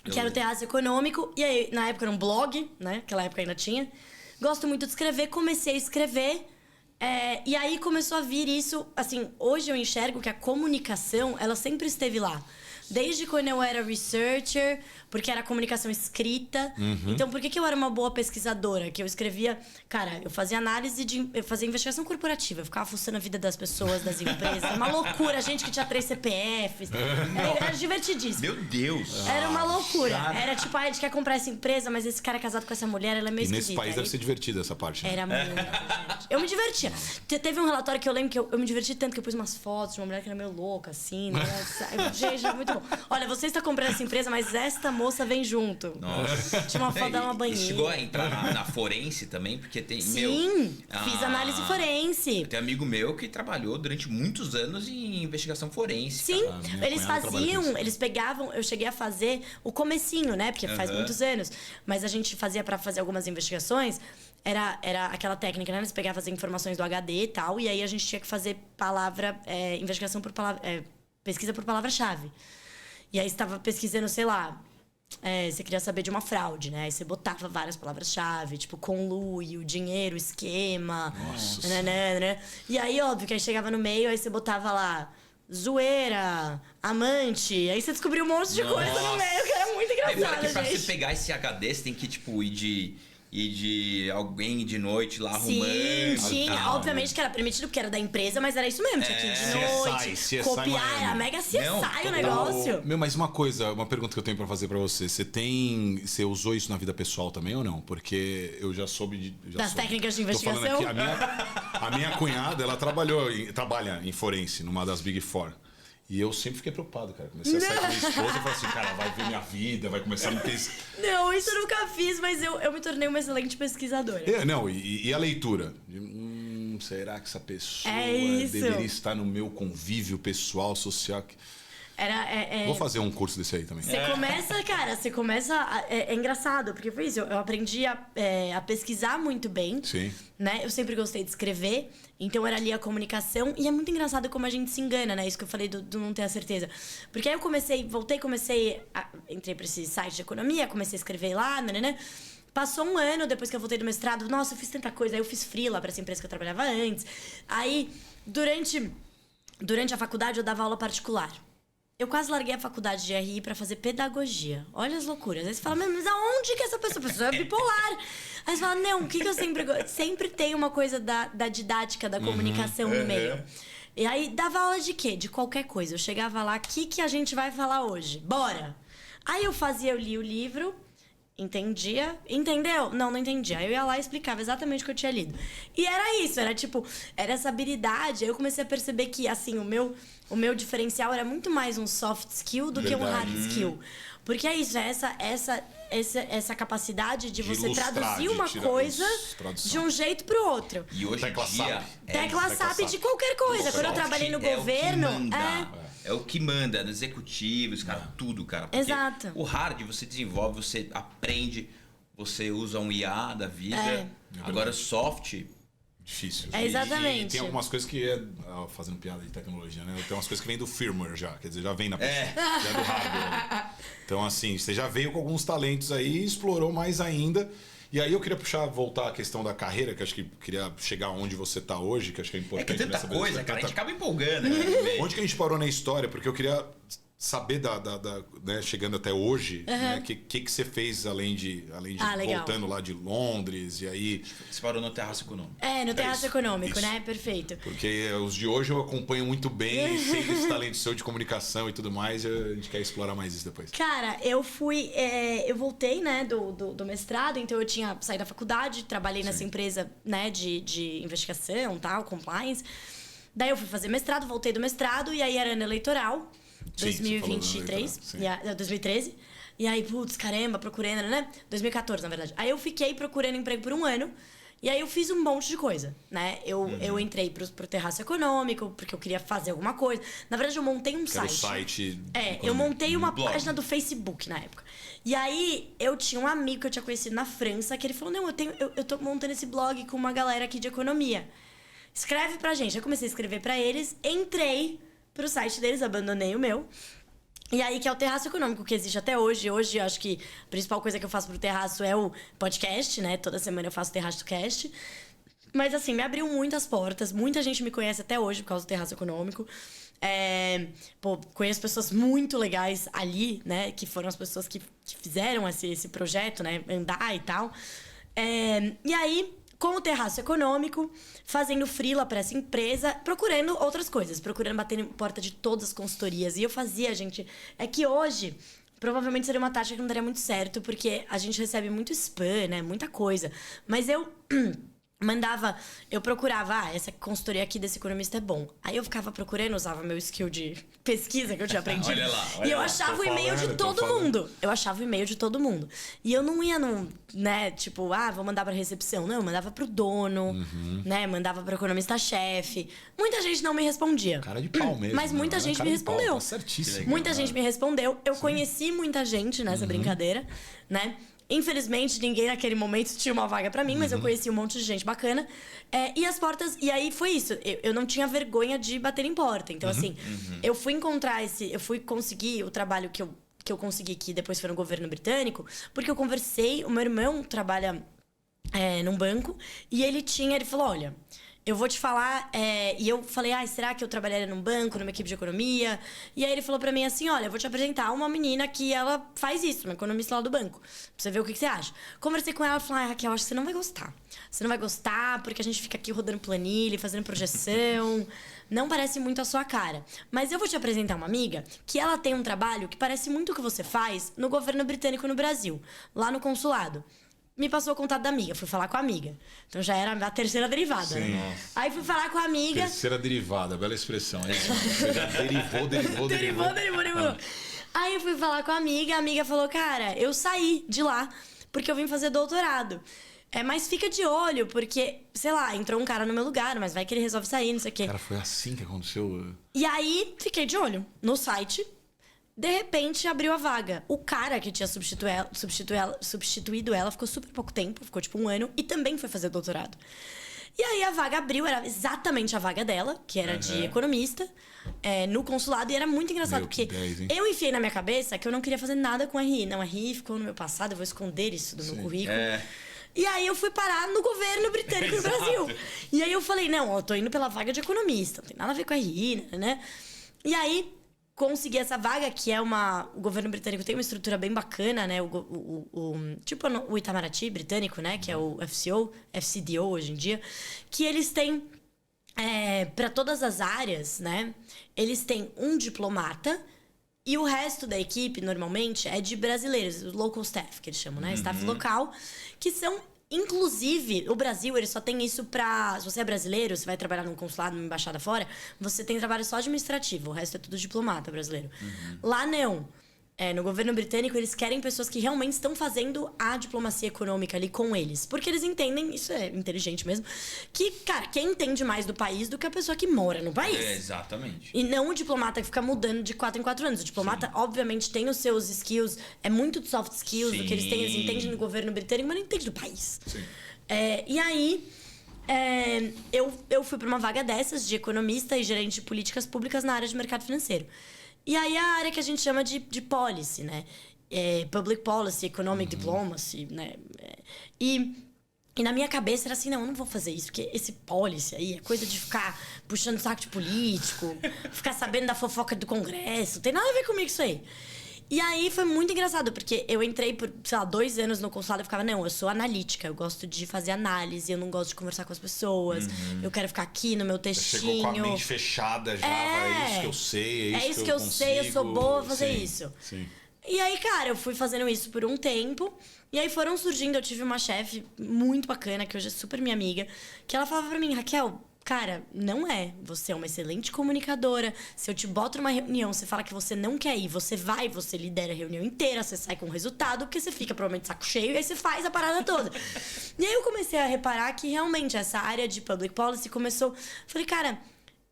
Que era o Terraço Econômico. E aí, na época, era um blog, né? Naquela época ainda tinha. Gosto muito de escrever. Comecei a escrever. E aí, começou a vir isso... Assim, hoje eu enxergo que a comunicação, ela sempre esteve lá. Desde quando eu era researcher, porque era comunicação escrita. Então, por que eu era uma boa pesquisadora? Que eu escrevia... Cara, eu fazia eu fazia investigação corporativa. Eu ficava fuçando a vida das pessoas, das empresas. Era uma loucura. Gente que tinha 3 CPFs. Era divertidíssimo. Meu Deus! Era uma loucura. Era tipo, a gente quer comprar essa empresa, mas esse cara é casado com essa mulher, ela é meio esquisita. E nesse país deve ser divertida essa parte, né? Era muito, gente. Eu me divertia. Teve um relatório que eu lembro que eu me diverti tanto que eu pus umas fotos de uma mulher que era meio louca, assim, né? Gente, é muito bom. Olha, você está comprando essa empresa, mas esta moça vem junto. Nossa. Tinha uma foto dela numa banheira. E chegou a entrar na forense também, porque tem... Sim, fiz análise forense. Tem um amigo meu que trabalhou durante muitos anos em investigação forense. Sim, eles faziam, eles pegavam, eu cheguei a fazer o comecinho, né? Porque faz muitos anos. Mas a gente fazia pra fazer algumas investigações, era aquela técnica, né? Eles pegavam as informações do HD e tal, e aí a gente tinha que fazer investigação por palavra, pesquisa por palavra-chave. E aí você estava pesquisando, sei lá, você queria saber de uma fraude, né? Aí você botava várias palavras-chave, tipo conluio, dinheiro, esquema. Nossa. Né? E aí, óbvio, que aí chegava no meio, aí você botava lá zoeira, amante. Aí você descobriu um monte de coisa no meio, que era muito engraçado, Agora que pra gente. você pegar esse HD, você tem que, tipo, ir de alguém de noite lá Sim, arrumando. tinha. Tal. Obviamente que era permitido, porque era da empresa, mas era isso mesmo. Tinha que ir de noite, CSI copiar. Miami. Era mega CSI Não, o total. negócio. Meu, mas uma pergunta que eu tenho pra fazer pra você. Você usou isso na vida pessoal também ou não? Porque eu já soube Das técnicas de Tô falando investigação? aqui, a minha cunhada, ela trabalha em forense, numa das Big Four. E eu sempre fiquei preocupado, cara. Comecei a sair com minha esposa e falei assim, cara, vai ver minha vida, vai começar a me pesquisar. Não, isso eu nunca fiz, mas eu me tornei uma excelente pesquisadora. E a leitura? Será que essa pessoa isso. deveria estar no meu convívio pessoal, social? Vou fazer um curso desse aí também. Você começa. É engraçado, porque foi isso. Eu aprendi a pesquisar muito bem. Sim. Né? Eu sempre gostei de escrever, então era ali a comunicação. E é muito engraçado como a gente se engana, né? Isso que eu falei do não ter a certeza. Porque aí eu entrei pra esse site de economia, comecei a escrever lá, né? Passou um ano depois que eu voltei do mestrado. Nossa, eu fiz tanta coisa. Aí eu fiz freela pra essa empresa que eu trabalhava antes. Aí, durante a faculdade, eu dava aula particular. Eu quase larguei a faculdade de RI pra fazer pedagogia. Olha as loucuras. Aí você fala, mas aonde que essa pessoa? A pessoa é bipolar. Aí você fala, não, o que eu sempre tem uma coisa da didática, da comunicação no meio. E aí, dava aula de quê? De qualquer coisa. Eu chegava lá, o que a gente vai falar hoje? Bora! Aí eu li o livro, entendia. Entendeu? Não entendia. Aí eu ia lá e explicava exatamente o que eu tinha lido. E era isso, era essa habilidade. Aí eu comecei a perceber que, assim, o meu diferencial era muito mais um soft skill do que um hard skill. Porque é isso, essa capacidade de você traduzir uma coisa de um jeito pro outro. E hoje em dia... Tecla SAP de qualquer coisa. Quando eu trabalhei no governo... É o que manda, nos executivos, cara, tudo, cara. Porque Exato. o hard você desenvolve, você aprende, você usa um IA da vida. Agora, soft... Difícil. Exatamente. E tem algumas coisas que fazendo piada de tecnologia, né? Tem umas coisas que vêm do firmware já, quer dizer, já vem na pessoa. Já é do hardware. Então, assim, você já veio com alguns talentos aí e explorou mais ainda. E aí eu queria voltar à questão da carreira, que acho que queria chegar onde você está hoje, que acho que é importante. É que tanta coisa, cara, a gente acaba empolgando. Né? Onde que a gente parou na história? Porque eu queria saber né, chegando até hoje, né, que você fez além de voltando lá de Londres e aí... Você parou no terraço econômico. No terraço econômico, isso. né? Perfeito. Porque os de hoje eu acompanho muito bem, sei desse talento seu de comunicação e tudo mais, e a gente quer explorar mais isso depois. Cara, eu voltei, né, do mestrado, então eu tinha saído da faculdade, trabalhei nessa empresa, né, de investigação, tal, compliance. Daí eu fui fazer mestrado, voltei do mestrado, e aí era ano eleitoral. 2023, 2013. E aí, putz, caramba, procurando, né? 2014, na verdade. Aí eu fiquei procurando emprego por um ano. E aí eu fiz um monte de coisa, né? Eu entrei pro terraço econômico, porque eu queria fazer alguma coisa. Na verdade, eu montei um site. O site eu montei uma página do Facebook na época. E aí, eu tinha um amigo que eu tinha conhecido na França, que ele falou, não, eu tô montando esse blog com uma galera aqui de economia. Escreve pra gente. Eu comecei a escrever pra eles, entrei pro site deles, abandonei o meu. E aí, que é o Terraço Econômico, que existe até hoje. Hoje, eu acho que a principal coisa que eu faço pro Terraço é o podcast, né? Toda semana eu faço o Terraço Cast. Mas, assim, me abriu muitas portas. Muita gente me conhece até hoje por causa do Terraço Econômico. Conheço pessoas muito legais ali, né? Que foram as pessoas que fizeram esse projeto, né? Andar e tal. E aí, com o Terraço Econômico, fazendo freela para essa empresa, procurando outras coisas, procurando bater em porta de todas as consultorias. E eu fazia, gente... É que hoje, provavelmente seria uma tática que não daria muito certo, porque a gente recebe muito spam, né? Muita coisa. Mas eu eu procurava, essa consultoria aqui desse economista é bom. Aí eu ficava procurando, usava meu skill de pesquisa que eu tinha aprendido. Olha lá, e eu achava o e-mail de todo mundo. Eu achava o e-mail de todo mundo. E eu não ia né, tipo, vou mandar pra recepção. Não, eu mandava pro dono, né, mandava pro economista-chefe. Muita gente não me respondia. Cara de pau mesmo. Mas muita gente me respondeu. Tá certíssimo. Muita gente me respondeu. Eu conheci muita gente nessa brincadeira, né? Infelizmente, ninguém naquele momento tinha uma vaga pra mim, mas eu conheci um monte de gente bacana. E as portas... E aí foi isso. Eu não tinha vergonha de bater em porta. Então, assim, eu fui encontrar eu fui conseguir o trabalho que eu consegui, que depois foi no governo britânico, porque eu conversei... O meu irmão trabalha num banco e ele falou, olha... Eu vou te falar, e eu falei, será que eu trabalharia num banco, numa equipe de economia? E aí ele falou pra mim assim, olha, eu vou te apresentar uma menina que ela faz isso, uma economista lá do banco. Pra você ver o que você acha. Conversei com ela e falei, Raquel, acho que você não vai gostar. Você não vai gostar porque a gente fica aqui rodando planilha, fazendo projeção. Não parece muito a sua cara. Mas eu vou te apresentar uma amiga que ela tem um trabalho que parece muito o que você faz no governo britânico no Brasil, lá no consulado. Me passou o contato da amiga, fui falar com a amiga. Então já era a terceira derivada, Sim. né? Aí fui falar com a amiga. Terceira derivada, bela expressão. É isso. Derivou. Aí eu fui falar com a amiga falou, cara, eu saí de lá porque eu vim fazer doutorado. Mas fica de olho, porque, sei lá, entrou um cara no meu lugar, mas vai que ele resolve sair, não sei o quê. Cara, foi assim que aconteceu. E aí, fiquei de olho no site. De repente, abriu a vaga. O cara que tinha substituído ela ficou super pouco tempo, ficou tipo 1 ano, e também foi fazer doutorado. E aí a vaga abriu, era exatamente a vaga dela, que era de economista, no consulado, e era muito engraçado, porque eu enfiei na minha cabeça que eu não queria fazer nada com RI. Não, RI ficou no meu passado, eu vou esconder isso do meu currículo. E aí eu fui parar no governo britânico no Brasil. E aí eu falei, não, eu tô indo pela vaga de economista, não tem nada a ver com RI, né? E aí consegui essa vaga, que é o governo britânico tem uma estrutura bem bacana, né? Tipo o Itamaraty britânico, né? Que é o FCDO hoje em dia. Que eles têm, para todas as áreas, né? Eles têm um diplomata e o resto da equipe, normalmente, é de brasileiros. O local staff, que eles chamam, né? Staff local, que são... Inclusive, o Brasil, ele só tem isso pra... Se você é brasileiro, você vai trabalhar num consulado, numa embaixada fora, você tem trabalho só administrativo, o resto é tudo diplomata brasileiro. Lá não. No governo britânico, eles querem pessoas que realmente estão fazendo a diplomacia econômica ali com eles. Porque eles entendem, isso é inteligente mesmo, que, cara, quem entende mais do país do que a pessoa que mora no país. Exatamente. E não o diplomata que fica mudando de 4 em 4 anos. O diplomata, obviamente, tem os seus skills, é muito de soft skills, do que eles têm, eles entendem do governo britânico, mas não entendem do país. Sim. E aí, eu fui para uma vaga dessas, de economista e gerente de políticas públicas na área de mercado financeiro. E aí, a área que a gente chama de policy, né? Public policy, economic diplomacy, né? E na minha cabeça era assim, não, eu não vou fazer isso, porque esse policy aí é coisa de ficar puxando saco de político, ficar sabendo da fofoca do Congresso, não tem nada a ver comigo isso aí. E aí foi muito engraçado, porque eu entrei por, sei lá, 2 anos no consulado e ficava, não, eu sou analítica, eu gosto de fazer análise, eu não gosto de conversar com as pessoas, eu quero ficar aqui no meu textinho. Você chegou com a mente fechada já, é isso que eu sei, é isso que eu consigo. Eu sou boa a fazer isso. Sim. E aí, cara, eu fui fazendo isso por um tempo, e aí foram surgindo, eu tive uma chefe muito bacana, que hoje é super minha amiga, que ela falava pra mim, Raquel, cara, não é. Você é uma excelente comunicadora. Se eu te boto numa reunião, você fala que você não quer ir, você vai, você lidera a reunião inteira, você sai com o resultado, porque você fica provavelmente de saco cheio e aí você faz a parada toda. E aí eu comecei a reparar que realmente essa área de public policy começou... Falei, cara,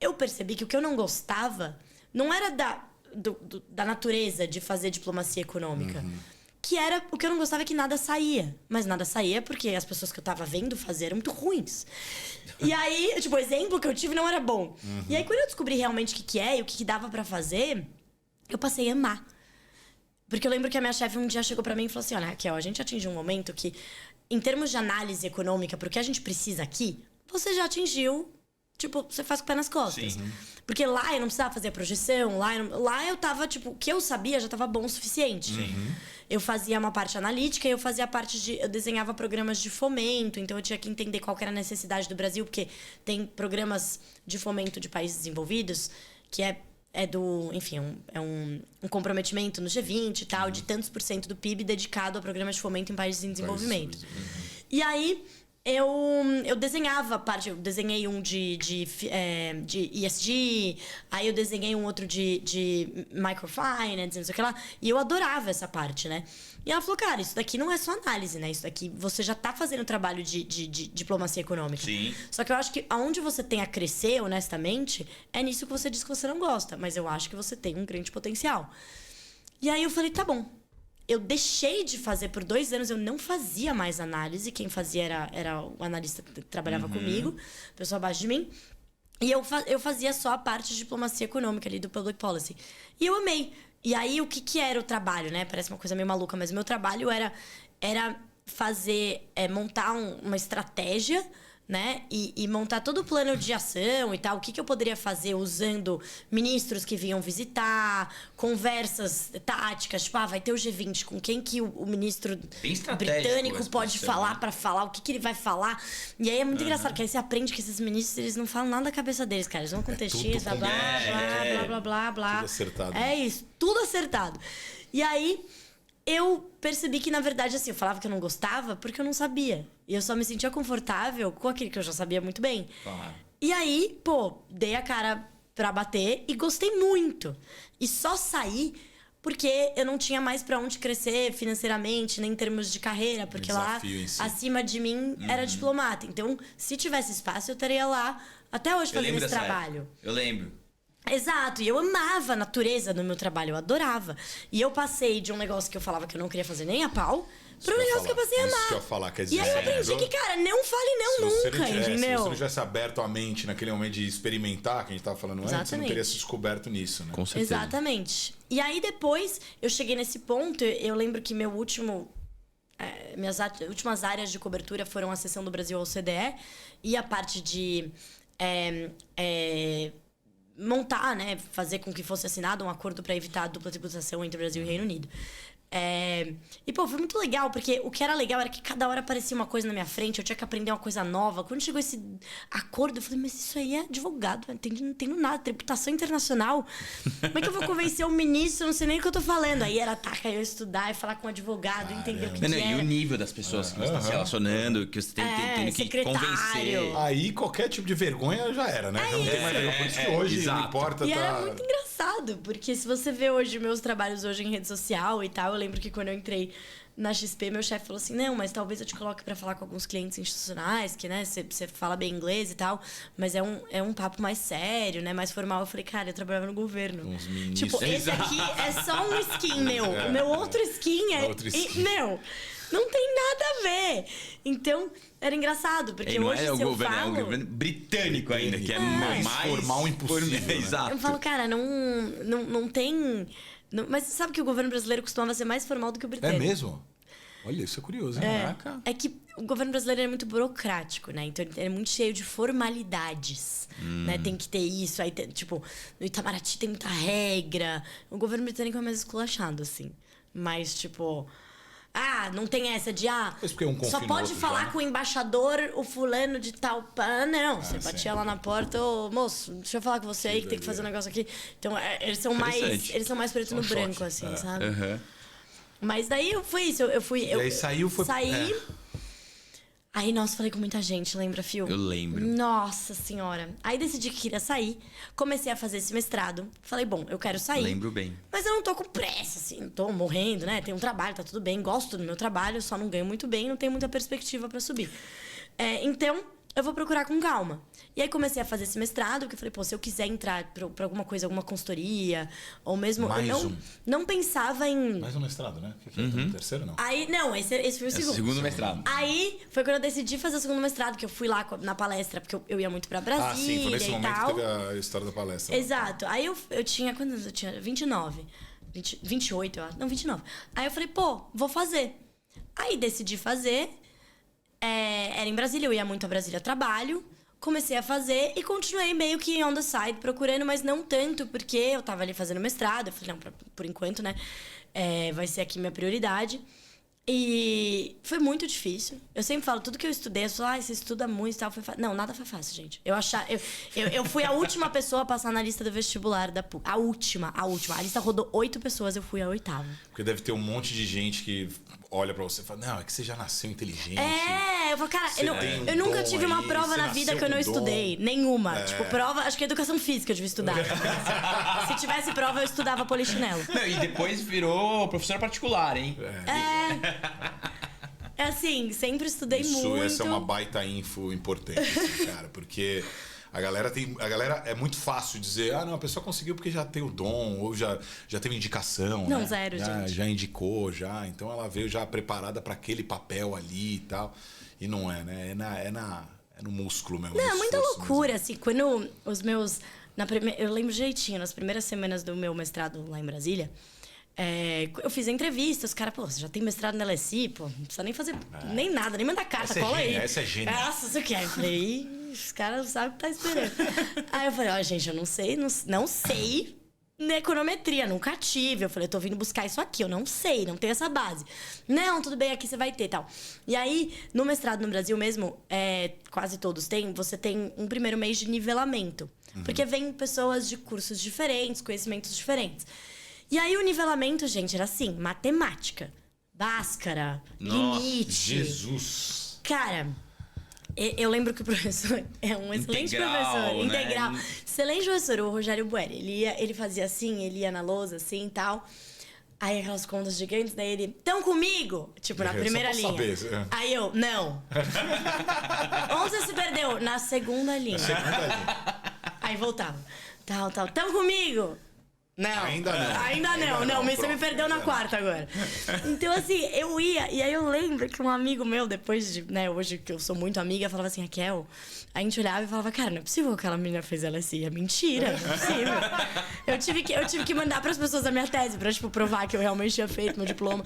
eu percebi que o que eu não gostava não era da natureza de fazer diplomacia econômica. Que era... O que eu não gostava é que nada saía. Mas nada saía porque as pessoas que eu tava vendo fazer eram muito ruins. E aí, tipo, o exemplo que eu tive não era bom. E aí, quando eu descobri realmente o que é e o que dava pra fazer, eu passei a amar. Porque eu lembro que a minha chefe um dia chegou pra mim e falou assim, olha, Raquel, a gente atingiu um momento que, em termos de análise econômica, pro que a gente precisa aqui, você já atingiu... Tipo, você faz com o pé nas costas. Sim. Porque lá eu não precisava fazer a projeção, lá eu tava, tipo, o que eu sabia já tava bom o suficiente. Eu fazia uma parte analítica e eu fazia a parte de... Eu desenhava programas de fomento, então eu tinha que entender qual que era a necessidade do Brasil, porque tem programas de fomento de países desenvolvidos, que é do... Enfim, é um comprometimento no G20 e tal, de tantos % do PIB dedicado a programas de fomento em países em desenvolvimento. E aí... eu desenhava parte. Eu desenhei um de ESG, aí eu desenhei um outro de microfinance, não sei o que lá. E eu adorava essa parte, né? E ela falou, cara, isso daqui não é só análise, né? Isso daqui você já tá fazendo trabalho de diplomacia econômica. Sim. Só que eu acho que aonde você tem a crescer, honestamente, é nisso que você diz que você não gosta. Mas eu acho que você tem um grande potencial. E aí eu falei, tá bom. Eu deixei de fazer por 2 anos, eu não fazia mais análise. Quem fazia era o analista que trabalhava comigo, pessoa abaixo de mim. E eu fazia só a parte de diplomacia econômica ali do Public Policy. E eu amei. E aí, o que era o trabalho, né? Parece uma coisa meio maluca, mas o meu trabalho era fazer, montar uma estratégia, né? E montar todo o plano de ação e tal. O que eu poderia fazer usando ministros que vinham visitar, conversas táticas, tipo, vai ter o G20, com quem que o ministro britânico pode falar para falar, o que ele vai falar. E aí é muito engraçado, que aí você aprende que esses ministros, eles não falam nada da cabeça deles, cara. Eles vão com textinhos, blá, blá. Tudo acertado. É isso, tudo acertado. E aí eu percebi que, na verdade, assim, eu falava que eu não gostava porque eu não sabia. E eu só me sentia confortável com aquilo que eu já sabia muito bem. Claro. E aí, dei a cara pra bater e gostei muito. E só saí porque eu não tinha mais pra onde crescer financeiramente, nem em termos de carreira. Porque lá, acima de mim, era diplomata. Então, se tivesse espaço, eu estaria lá até hoje fazendo esse trabalho. Eu lembro. Exato, e eu amava a natureza do meu trabalho, eu adorava. E eu passei de um negócio que eu falava que eu não queria fazer nem a pau, pra um negócio que eu passei a amar. Isso que eu ia falar, quer dizer, e aí eu aprendi que, cara, não fale não nunca, entendeu? Se você não tivesse aberto a mente naquele momento de experimentar, que a gente tava falando antes, você não teria se descoberto nisso, né? Com certeza. Exatamente. E aí depois, eu cheguei nesse ponto, eu lembro que minhas últimas áreas de cobertura foram a seção do Brasil ao OCDE e a parte de montar, né, fazer com que fosse assinado um acordo para evitar a dupla tributação entre Brasil e Reino Unido. E, foi muito legal, porque o que era legal era que cada hora aparecia uma coisa na minha frente, eu tinha que aprender uma coisa nova. Quando chegou esse acordo, eu falei, mas isso aí é advogado, não entendo nada, tributação internacional. Como é que eu vou convencer o ministro? Eu não sei nem o que eu tô falando. Aí era eu estudar e falar com o advogado, entender o que era. E o nível das pessoas que você está se relacionando, que você tem que convencer. Aí qualquer tipo de vergonha já era, né? Já não tem mais vergonha. Por isso que hoje não importa. E era muito engraçado, porque se você vê hoje meus trabalhos hoje em rede social e tal, eu lembro que quando eu entrei na XP, meu chefe falou assim, não, mas talvez eu te coloque pra falar com alguns clientes institucionais, que, né, você fala bem inglês e tal, mas é um papo mais sério, né, mais formal. Eu falei, cara, eu trabalhava no governo. Uns ministros. Tipo, esse aqui é só um skin meu. O meu outro skin meu, não tem nada a ver. Então, era engraçado, porque não hoje é o se eu governo, falo... é o governo britânico ainda, que é mais formal impossível. Né? Exato. Eu falo, cara, não tem... Mas você sabe que o governo brasileiro costumava ser mais formal do que o britânico. É mesmo? Olha, isso é curioso, hein? É que o governo brasileiro é muito burocrático, né? Então ele é muito cheio de formalidades, né? Tem que ter isso, aí tipo, no Itamaraty tem muita regra. O governo britânico é mais esculachado, assim. Mas, tipo... não tem essa de, só pode falar com o embaixador, o fulano de tal... Não, você batia lá na porta, moço, deixa eu falar com você aí, que tem que fazer um negócio aqui. Então, eles são mais preto no branco, assim, sabe? Mas daí foi isso, e aí saiu, Saí... Aí, nossa, falei com muita gente, lembra, Fio? Eu lembro. Nossa senhora. Aí decidi que queria sair, comecei a fazer esse mestrado. Falei, bom, eu quero sair. Lembro bem. Mas eu não tô com pressa, assim, não tô morrendo, né? Tenho um trabalho, tá tudo bem, gosto do meu trabalho, só não ganho muito bem, não tenho muita perspectiva pra subir. Então, eu vou procurar com calma. E aí comecei a fazer esse mestrado, porque eu falei, se eu quiser entrar pra alguma coisa, alguma consultoria, ou mesmo... não pensava em... Mais um mestrado, né? Que é o terceiro, não? Aí, não, esse foi o segundo. Segundo mestrado. Aí, foi quando eu decidi fazer o segundo mestrado, que eu fui lá na palestra, porque eu ia muito pra Brasília sim, foi nesse momento tal. que teve a história da palestra. Exato. Aí eu tinha... Quantos anos eu tinha? 29. 28, eu acho. Não, 29. Aí eu falei, vou fazer. Aí decidi fazer... Era em Brasília, eu ia muito a Brasília a trabalho. Comecei a fazer e continuei meio que on the side, procurando, mas não tanto, porque eu tava ali fazendo mestrado. Eu falei, não, por enquanto, né? Vai ser aqui minha prioridade. E foi muito difícil. Eu sempre falo, tudo que eu estudei, eu falo, você estuda muito e tal. Não, nada foi fácil, gente. Eu fui a última pessoa a passar na lista do vestibular da PUC. A última. A lista rodou 8 pessoas, eu fui a 8ª. Porque deve ter um monte de gente que olha pra você e fala, não, é que você já nasceu inteligente. Eu falo, cara, eu nunca tive uma prova na vida que eu não estudei. Nenhuma. Tipo, prova, acho que educação física eu devia estudar. Se tivesse prova, eu estudava polichinelo. Não, e depois virou professora particular, hein? É assim, sempre estudei muito. Essa é uma baita info importante, assim, cara, porque a galera é muito fácil dizer, não, a pessoa conseguiu porque já tem o dom, ou já teve indicação. Não, né? zero, gente. Já indicou, então ela veio já preparada para aquele papel ali e tal. E não é, né? É no músculo mesmo. Não, é muita loucura, mesmo. assim, quando os meus. Eu lembro jeitinho, nas primeiras semanas do meu mestrado lá em Brasília. Eu fiz a entrevista, os caras, você já tem mestrado na LSI, não precisa nem fazer nem nada, nem mandar carta, cola aí. Essa é gênia. Nossa, isso aqui. Aí eu falei, os caras não sabem o que tá esperando. Aí eu falei, gente, eu não sei na econometria, nunca tive. Eu falei, eu tô vindo buscar isso aqui, eu não sei, não tenho essa base. Não, tudo bem, aqui você vai ter e tal. E aí, no mestrado no Brasil mesmo, quase todos têm, você tem um primeiro mês de nivelamento. Porque vem pessoas de cursos diferentes, conhecimentos diferentes. E aí o nivelamento, gente, era assim, matemática, Bhaskara, limite. Jesus! Cara, eu lembro que o professor é um excelente professor, né? integral. Excelente professor, o Rogério Bueri. Ele fazia assim, ele ia na lousa assim e tal. Aí aquelas contas gigantes, daí ele, tão comigo? Tipo, na primeira linha. Saber. Aí eu, não. Onde você se perdeu? Na segunda linha. Aí voltava. Tal. Tão comigo? Não. Ainda não. Não, mas você me perdeu na quarta agora. Então, assim, eu ia... E aí eu lembro que um amigo meu, depois de... né, hoje que eu sou muito amiga, falava assim, Raquel... A gente olhava e falava, cara, não é possível que aquela menina fez LSI. É mentira, não é possível. Eu tive que mandar pras pessoas a minha tese pra, tipo, provar que eu realmente tinha feito meu diploma.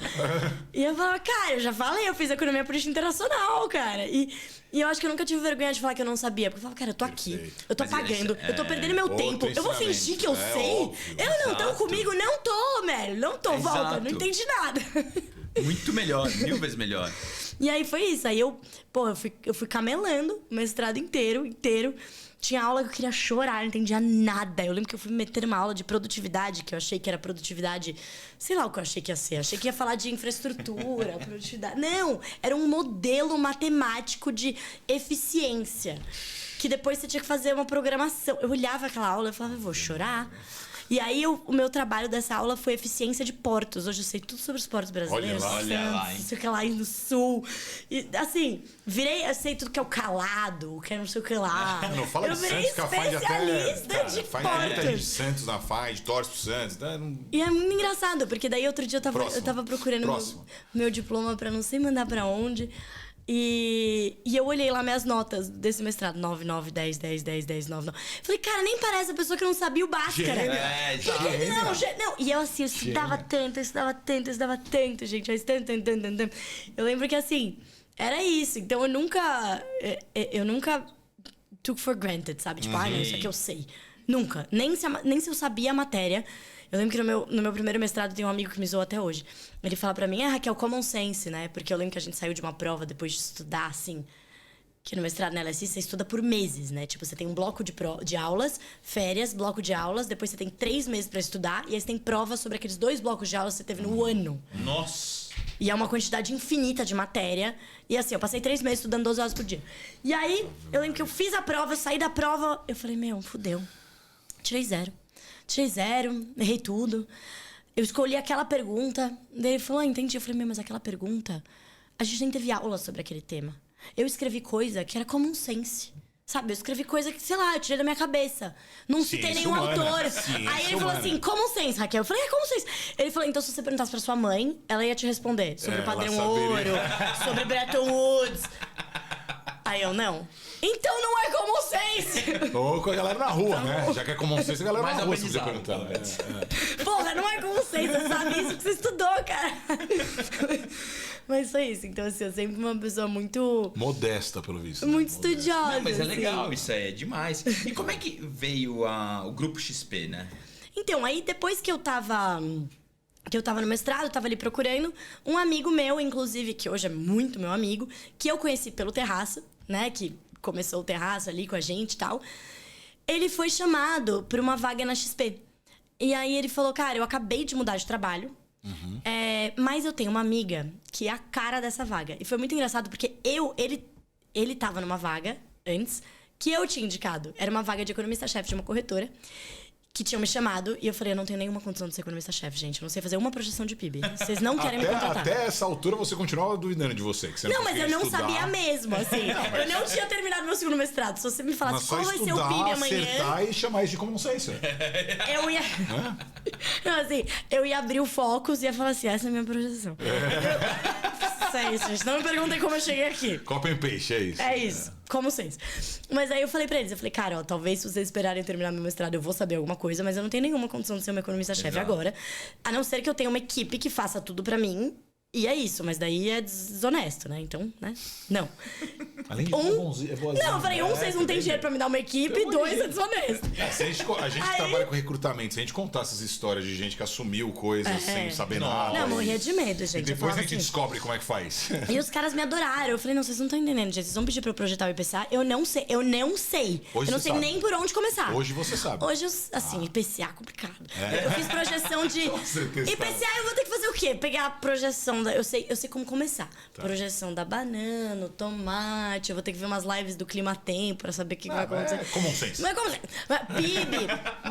E eu falava, cara, eu já falei, eu fiz economia política internacional, cara. E eu acho que eu nunca tive vergonha de falar que eu não sabia. Porque eu falava, cara, eu tô aqui, eu tô pagando, eu tô perdendo meu tempo. Eu vou fingir que eu sei? Óbvio. Eu não, tão comigo? Não tô, velho. Não tô, volta, não entendi nada. Muito melhor, 1000 vezes melhor. E aí foi isso. Aí eu fui camelando o mestrado inteiro. Tinha aula que eu queria chorar, não entendia nada. Eu lembro que eu fui me meter numa aula de produtividade, que eu achei que era produtividade... Sei lá o que eu achei que ia ser. Achei que ia falar de infraestrutura, produtividade... Não! Era um modelo matemático de eficiência. Que depois você tinha que fazer uma programação. Eu olhava aquela aula e falava, eu vou chorar. E aí, o meu trabalho dessa aula foi eficiência de portos. Hoje eu sei tudo sobre os portos brasileiros. Olha lá, hein? Não sei o que lá, aí no sul. E, assim, eu sei tudo que é o calado, o que é não sei o que lá. Não fala eu de virei Santos, que a FAID especialista de FAID de Santos na FAID, torce pro Santos. E é muito engraçado, porque daí outro dia eu tava procurando meu diploma pra não sei mandar pra onde. E eu olhei lá minhas notas desse mestrado. 9, 9, 10, 10, 10, 10, 9, 9. Falei, cara, nem parece a pessoa que não sabia o Bhaskara. Não. E eu, assim, eu estudava tanto, gente. Tanto. Eu lembro que, assim, era isso. Então, eu nunca took for granted, sabe? Tipo, não, isso aqui eu sei. Nunca. Nem se eu sabia a matéria. Eu lembro que no meu primeiro mestrado tem um amigo que me zoou até hoje. Ele fala pra mim, Raquel, common sense, né? Porque eu lembro que a gente saiu de uma prova depois de estudar, assim... Que no mestrado na LSI você estuda por meses, né? Tipo, você tem um bloco de aulas, férias, bloco de aulas. Depois você tem 3 meses pra estudar. E aí você tem prova sobre aqueles 2 blocos de aulas que você teve no ano. Nossa! E é uma quantidade infinita de matéria. E assim, eu passei 3 meses estudando 12 horas por dia. E aí, eu lembro que eu fiz a prova, eu saí da prova... Eu falei, fudeu. Tirei 0, errei tudo. Eu escolhi aquela pergunta. Daí ele falou, entendi. Eu falei, mas aquela pergunta... A gente nem teve aula sobre aquele tema. Eu escrevi coisa que era common sense. Sabe? Eu escrevi coisa que, sei lá, eu tirei da minha cabeça. Não citei nenhum autor. Aí ele falou assim, common sense, Raquel. Eu falei, common sense. Ele falou, então se você perguntasse pra sua mãe, ela ia te responder. Sobre o padrão ouro, sobre Bretton Woods. Aí eu, não. Então não é common sense. Ou com a galera na rua, né? Já que é common sense, a galera na rua, se você perguntar. Porra, não é common sense. Você sabe isso que você estudou, cara. Mas foi isso. Então, assim, eu sempre fui uma pessoa muito... Modesta, pelo visto. Muito estudiosa. Não, mas é assim. legal, isso aí é demais. E como é que veio o Grupo XP, né? Então, aí depois que eu tava que eu tava no mestrado, tava ali procurando. Um amigo meu, inclusive, que hoje é muito meu amigo, que eu conheci pelo Terraço, né? Que começou o Terraço ali com a gente e tal. Ele foi chamado pra uma vaga na XP. E aí ele falou, cara, eu acabei de mudar de trabalho. Mas eu tenho uma amiga que é a cara dessa vaga. E foi muito engraçado porque ele tava numa vaga antes que eu tinha indicado. Era uma vaga de economista-chefe de uma corretora que tinham me chamado. E eu falei, eu não tenho nenhuma condição de ser economista-chefe, gente. Eu não sei fazer uma projeção de PIB. Vocês não querem me contratar. Até essa altura você continuava duvidando de você. Que você não, mas eu não sabia mesmo, assim. Eu não tinha terminado meu segundo mestrado. Se você me falasse qual vai ser o PIB amanhã... acertar e chamar isso de common sense. Eu ia... Não, assim, eu ia abrir o Focus e ia falar assim, essa é a minha projeção. É isso, gente. Não me perguntem como eu cheguei aqui. Copy and paste, é isso. É isso, como vocês. Mas aí eu falei pra eles, cara, ó, talvez se vocês esperarem terminar meu mestrado eu vou saber alguma coisa, mas eu não tenho nenhuma condição de ser uma economista-chefe agora. A não ser que eu tenha uma equipe que faça tudo pra mim. E é isso, mas daí é desonesto, né? Então, né? Não. Além de boazinho. Não, eu falei, vocês não têm dinheiro pra me dar uma equipe, e 2, é desonesto. A gente trabalha com recrutamento, se a gente contar essas histórias de gente que assumiu coisas sem saber nada. Não, morria de medo, gente. E depois a gente descobre como é que faz. E os caras me adoraram. Eu falei, não, vocês não estão entendendo, gente. Vocês vão pedir pra eu projetar o IPCA? Eu não sei. Hoje eu não sei nem por onde começar. Hoje você sabe. Hoje, assim, IPCA é complicado. Eu fiz projeção de... IPCA eu vou ter que fazer o quê? Pegar a projeção da... Eu sei como começar. Projeção da banana, tomate. Eu vou ter que ver umas lives do Clima Tempo pra saber o que vai acontecer. É common sense. Mas como PIB,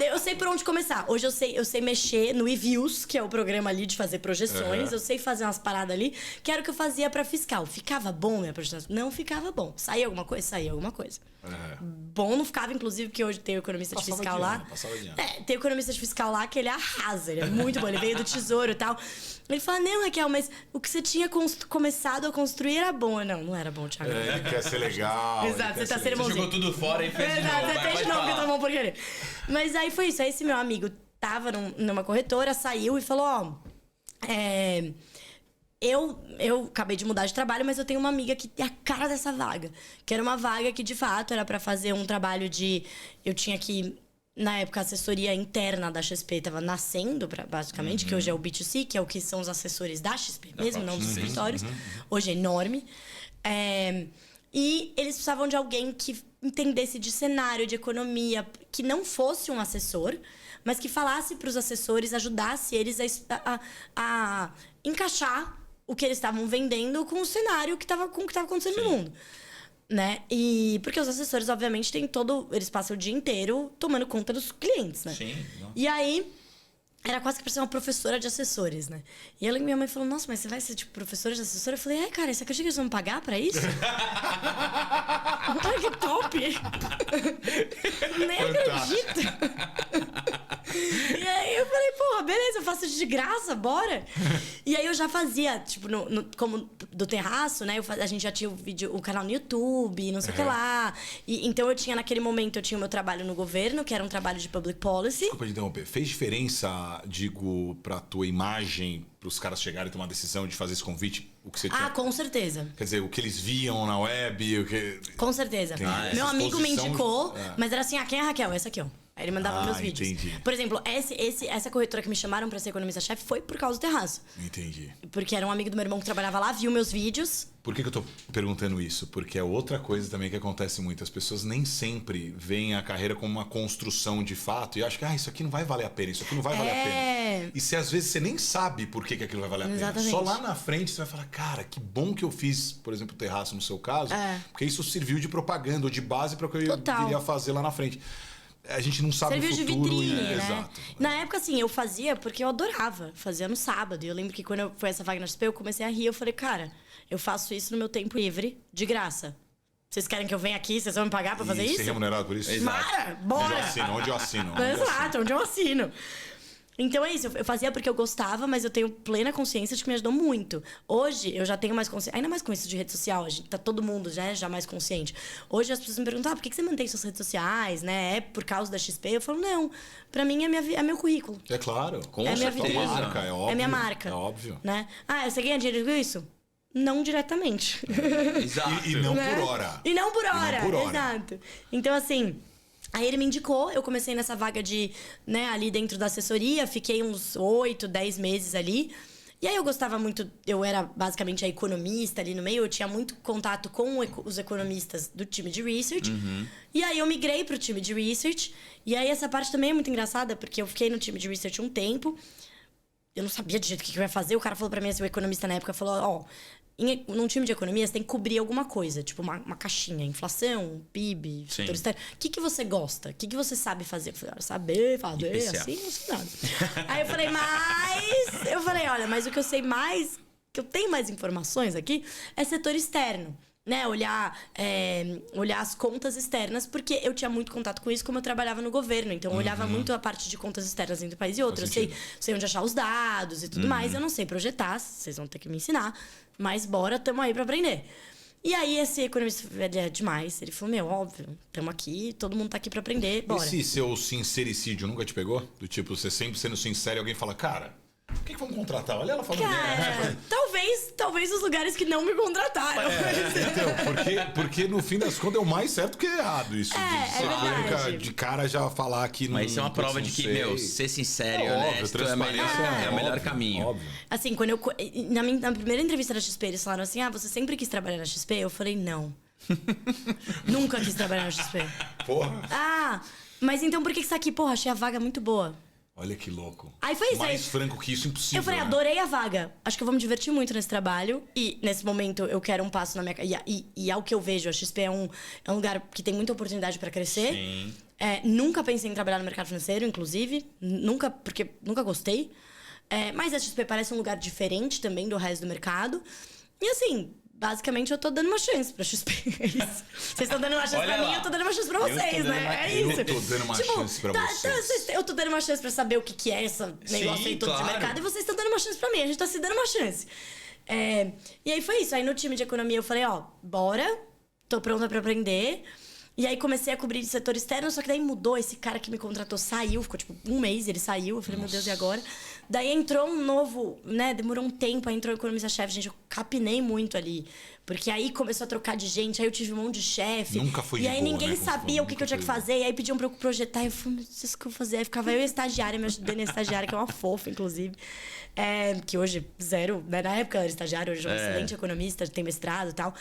eu sei por onde começar. Hoje eu sei mexer no eViews, que é o programa ali de fazer projeções. Eu sei fazer umas paradas ali, que era o que eu fazia pra fiscal. Ficava bom minha projeção? Não ficava bom. Saía alguma coisa? Saía alguma coisa. Bom não ficava, inclusive, porque hoje tem o economista de fiscal lá. Tem o economista de fiscal lá que ele arrasa, ele é muito bom, ele veio do Tesouro e tal. Ele fala, não, Raquel, mas o que você tinha começado a construir era bom. Não era bom, Thiago. Ele quer ser legal. Exato, você tá sendo Você jogou tudo fora e fez de novo. Você fez de novo, porque tomou porcaria. Mas aí foi isso, aí esse meu amigo tava numa corretora, saiu e falou, ó... Eu acabei de mudar de trabalho, mas eu tenho uma amiga que é a cara dessa vaga. Que era uma vaga que, de fato, era pra fazer um trabalho de... Eu tinha que... Na época, a assessoria interna da XP estava nascendo, basicamente, que hoje é o B2C, que é o que são os assessores da XP mesmo, não dos escritórios. Hoje é enorme. E eles precisavam de alguém que entendesse de cenário, de economia, que não fosse um assessor, mas que falasse para os assessores, ajudasse eles a encaixar o que eles estavam vendendo com o cenário que estava acontecendo no mundo. Né? E porque os assessores, obviamente, eles passam o dia inteiro tomando conta dos clientes, né? Sim. E aí, era quase que pra ser uma professora de assessores, né? E minha mãe falou, nossa, mas você vai ser, tipo, professora de assessora? Eu falei, cara, você acredita que eles vão me pagar pra isso? Olha que top! Nem acredito! E aí eu falei, porra, beleza, eu faço de graça, bora! E aí eu já fazia, tipo, como do Terraço, né? A gente já tinha o canal no YouTube, não sei o que lá. Então naquele momento, eu tinha o meu trabalho no governo, que era um trabalho de public policy. Desculpa te interromper. Fez diferença, digo, pra tua imagem, pros caras chegarem e tomar a decisão de fazer esse convite? O que você tinha... com certeza. Quer dizer, o que eles viam na web, o que... Com certeza. Meu amigo me indicou, mas era assim, quem é a Raquel? Essa aqui, ó. Aí ele mandava meus vídeos. Entendi. Por exemplo, essa corretora que me chamaram pra ser economista-chefe foi por causa do Terraço. Entendi. Porque era um amigo do meu irmão que trabalhava lá, viu meus vídeos. Por que eu tô perguntando isso? Porque é outra coisa também que acontece muito. As pessoas nem sempre veem a carreira como uma construção de fato e acham que isso aqui não vai valer a pena, isso aqui não vai valer a pena. E se às vezes você nem sabe por que aquilo vai valer a pena. Exatamente. Só lá na frente você vai falar, cara, que bom que eu fiz, por exemplo, o Terraço no seu caso, porque isso serviu de propaganda ou de base para o que eu iria fazer lá na frente. A gente não sabe serviu o futuro. De vitrine, né? Exato. Na época, assim, eu fazia porque eu adorava. Fazia no sábado. E eu lembro que quando eu fui essa vaga na XP, eu comecei a rir. Eu falei, cara, eu faço isso no meu tempo livre, de graça. Vocês querem que eu venha aqui? Vocês vão me pagar pra fazer isso? Ser remunerado por isso? Mara, bora! Onde eu assino? Exato, onde eu assino. Então é isso, eu fazia porque eu gostava, mas eu tenho plena consciência de que me ajudou muito. Hoje, eu já tenho mais consciência, ainda mais com isso de rede social, a gente tá todo mundo já mais consciente. Hoje as pessoas me perguntam, por que você mantém suas redes sociais, né? É por causa da XP? Eu falo, não, pra mim é meu currículo. É claro. É minha vida. Marca, é óbvio. É minha marca. É óbvio. Né? Você ganha dinheiro com isso? Não diretamente. Exato. E não por hora. E não por hora, exato. Então, assim... Aí ele me indicou, eu comecei nessa vaga de, né, ali dentro da assessoria, fiquei uns 8, 10 meses ali. E aí eu gostava muito, eu era basicamente a economista ali no meio, eu tinha muito contato com os economistas do time de research. E aí eu migrei pro time de research. E aí essa parte também é muito engraçada, porque eu fiquei no time de research um tempo. Eu não sabia de jeito o que eu ia fazer. O cara falou pra mim, assim, o economista na época falou, ó, num time de economia você tem que cobrir alguma coisa, tipo uma caixinha, inflação, PIB, setor externo. O que você gosta? O que você sabe fazer? Eu falei, saber fazer, assim, não sei nada. Aí eu falei, olha, mas o que eu sei mais, que eu tenho mais informações aqui, é setor externo. Né, olhar as contas externas, porque eu tinha muito contato com isso como eu trabalhava no governo. Então, eu olhava muito a parte de contas externas entre um país e outro. Eu sei onde achar os dados e tudo mais. Eu não sei projetar, vocês vão ter que me ensinar. Mas bora, tamo aí pra aprender. E aí, esse economista, ele é demais. Ele falou, óbvio, tamo aqui, todo mundo tá aqui pra aprender, bora. Esse seu sincericídio nunca te pegou? Do tipo, você sempre sendo sincero e alguém fala, cara... Por que vamos contratar? Olha ela falando. Cara, talvez os lugares que não me contrataram. Então, porque no fim das contas é o mais certo que é errado isso. De cara já falar aqui. Mas isso é uma prova de que, ser sincero e honesto é o melhor caminho. Óbvio. Assim, quando eu... Na primeira entrevista da XP, eles falaram assim, você sempre quis trabalhar na XP? Eu falei, não. Nunca quis trabalhar na XP. Porra. Mas então por que você tá aqui? Porra, achei a vaga muito boa. Olha que louco. Aí foi isso. Mais franco que isso, impossível. Eu falei, adorei a vaga. Acho que eu vou me divertir muito nesse trabalho. E nesse momento eu quero um passo na minha... E ao que eu vejo, a XP é um lugar que tem muita oportunidade pra crescer. Sim. Nunca pensei em trabalhar no mercado financeiro, inclusive. Porque nunca gostei. Mas a XP parece um lugar diferente também do resto do mercado. E assim... Basicamente, eu tô dando uma chance pra XP. É isso. Vocês estão dando uma chance pra mim, eu tô dando uma chance pra vocês, né? É isso. Eu tô dando uma chance pra vocês. Eu tô dando uma chance pra saber o que é esse negócio aí todo de mercado. E vocês estão dando uma chance pra mim. A gente tá se dando uma chance. E aí foi isso. Aí no time de economia eu falei, bora. Tô pronta pra aprender. E aí comecei a cobrir setor externo, só que daí mudou. Esse cara que me contratou saiu, ficou tipo um mês, ele saiu. Eu falei, meu Deus, e agora? Daí entrou um novo, né? Demorou um tempo, aí entrou o economista-chefe. Gente, eu capinei muito ali. Porque aí começou a trocar de gente, aí eu tive um monte de chefe. Nunca foi de E aí boa, ninguém né, sabia o que eu tinha que fazer. E aí pediam pra eu projetar. E eu falei, meu Deus, o que eu vou fazer? Aí ficava eu e a estagiária, me ajudando a estagiária, que é uma fofa, inclusive. Que hoje, zero, né? Na época ela era estagiária, hoje é uma excelente economista, tem mestrado e tal.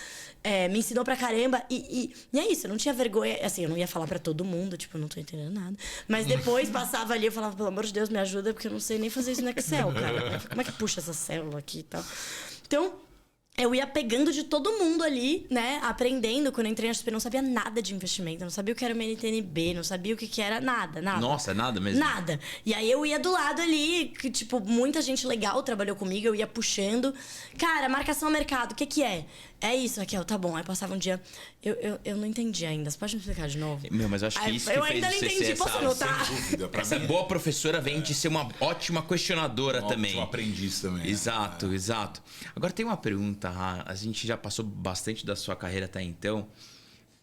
Me ensinou pra caramba. E é isso, eu não tinha vergonha. Assim, eu não ia falar pra todo mundo, tipo, eu não tô entendendo nada. Mas depois passava ali, eu falava, pelo amor de Deus, me ajuda, porque eu não sei nem fazer isso no Excel, cara. Como é que puxa essa célula aqui e tal? Então, eu ia pegando de todo mundo ali, né? Aprendendo. Quando eu entrei na XP, eu não sabia nada de investimento. Eu não sabia o que era uma NTNB, não sabia o que era nada. Nossa, nada mesmo? Nada. E aí eu ia do lado ali, que, tipo, muita gente legal trabalhou comigo, eu ia puxando. Cara, marcação ao mercado, o que é? É isso, Raquel, tá bom. Aí passava um dia, eu não entendi ainda. Você pode me explicar de novo? Mas eu acho que isso que eu fez ainda não entendi, posso anotar? Essa boa professora vem de ser uma ótima questionadora também. Um aprendiz também. Exato, exato. Agora tem uma pergunta, a gente já passou bastante da sua carreira até então.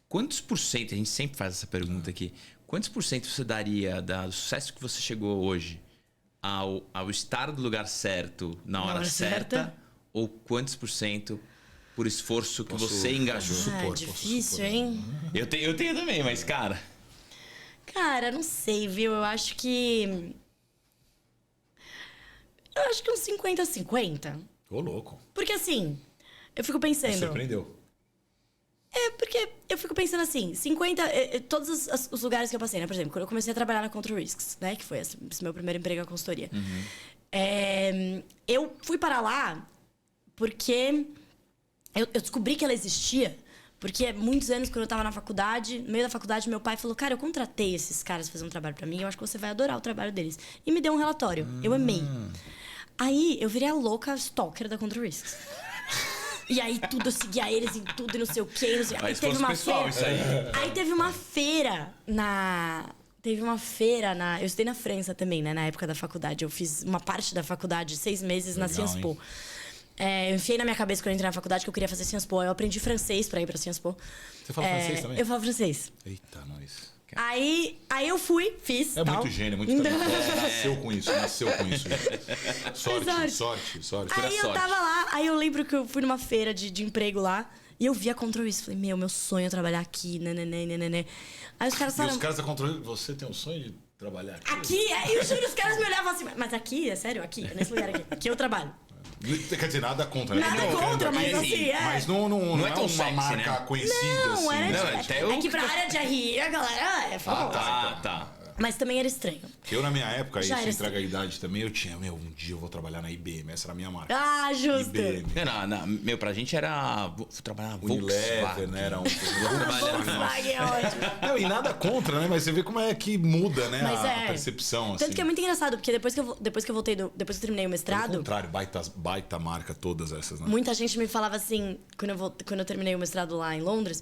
Quantos por cento, a gente sempre faz essa pergunta aqui, quantos por cento você daria do sucesso que você chegou hoje ao estar no lugar certo na hora certa? Ou quantos por cento por esforço que você engajou? Difícil, hein? Eu tenho também, mas cara... Cara, não sei, viu? Eu acho que uns 50-50. Ô, louco. Porque assim, eu fico pensando... Me surpreendeu. Porque eu fico pensando assim, 50... Todos os lugares que eu passei, né? Por exemplo, quando eu comecei a trabalhar na Control Risks, né? Que foi esse meu primeiro emprego na consultoria. Eu fui para lá porque... Eu descobri que ela existia, porque muitos anos, quando eu tava na faculdade, no meio da faculdade, meu pai falou, cara, eu contratei esses caras pra fazer um trabalho pra mim, eu acho que você vai adorar o trabalho deles. E me deu um relatório. Eu amei. Aí, eu virei a louca stalker da Control Risks. E aí, tudo, eu seguia eles em tudo e não sei o quê. Não sei. Aí teve uma feira. Isso aí. Aí teve uma feira eu estudei na França também, né? Na época da faculdade. Eu fiz uma parte da faculdade, 6 meses, na Sciences Po. Eu enfiei na minha cabeça quando eu entrei na faculdade que eu queria fazer Sciences Po. Eu aprendi francês pra ir pra Sciences Po. Você fala francês também? Eu falo francês. Eita, nós. Aí eu fui, fiz. É tal. Muito gênio, muito talentoso. Nasceu com isso. Sorte. Aí eu tava lá, aí eu lembro que eu fui numa feira de emprego lá. E eu vi a Control Risks. Falei, meu sonho é trabalhar aqui, nananã. Aí os caras E falaram... os caras da Control Risks, você tem um sonho de trabalhar aqui? Aqui? Aí eu juro, os caras me olhavam assim, mas aqui? É sério? Aqui? Nesse lugar aqui. Aqui eu trabalho. Quer dizer, nada contra, né? Nada contra, mas assim, Mas não é tão uma sexy, marca né? conhecida, Não, assim. era né? tipo... É que pra área de RI, a galera é famosa. Tá. Mas também era estranho. Eu, na minha época, Já isso era entrega a idade também, eu tinha, um dia eu vou trabalhar na IBM, essa era a minha marca. Ah, justo. IBM. Meu, pra gente era... Vou trabalhar na Unilever, Volkswagen. né? Era um... Volkswagen é ótimo. Não, e nada contra, né? Mas você vê como é que muda, né? Mas a percepção, assim. Tanto que é muito engraçado, porque depois que eu voltei, depois que eu terminei o Pelo mestrado, contrário, baita marca todas essas, né? muita gente me falava assim, quando eu terminei o mestrado lá em Londres,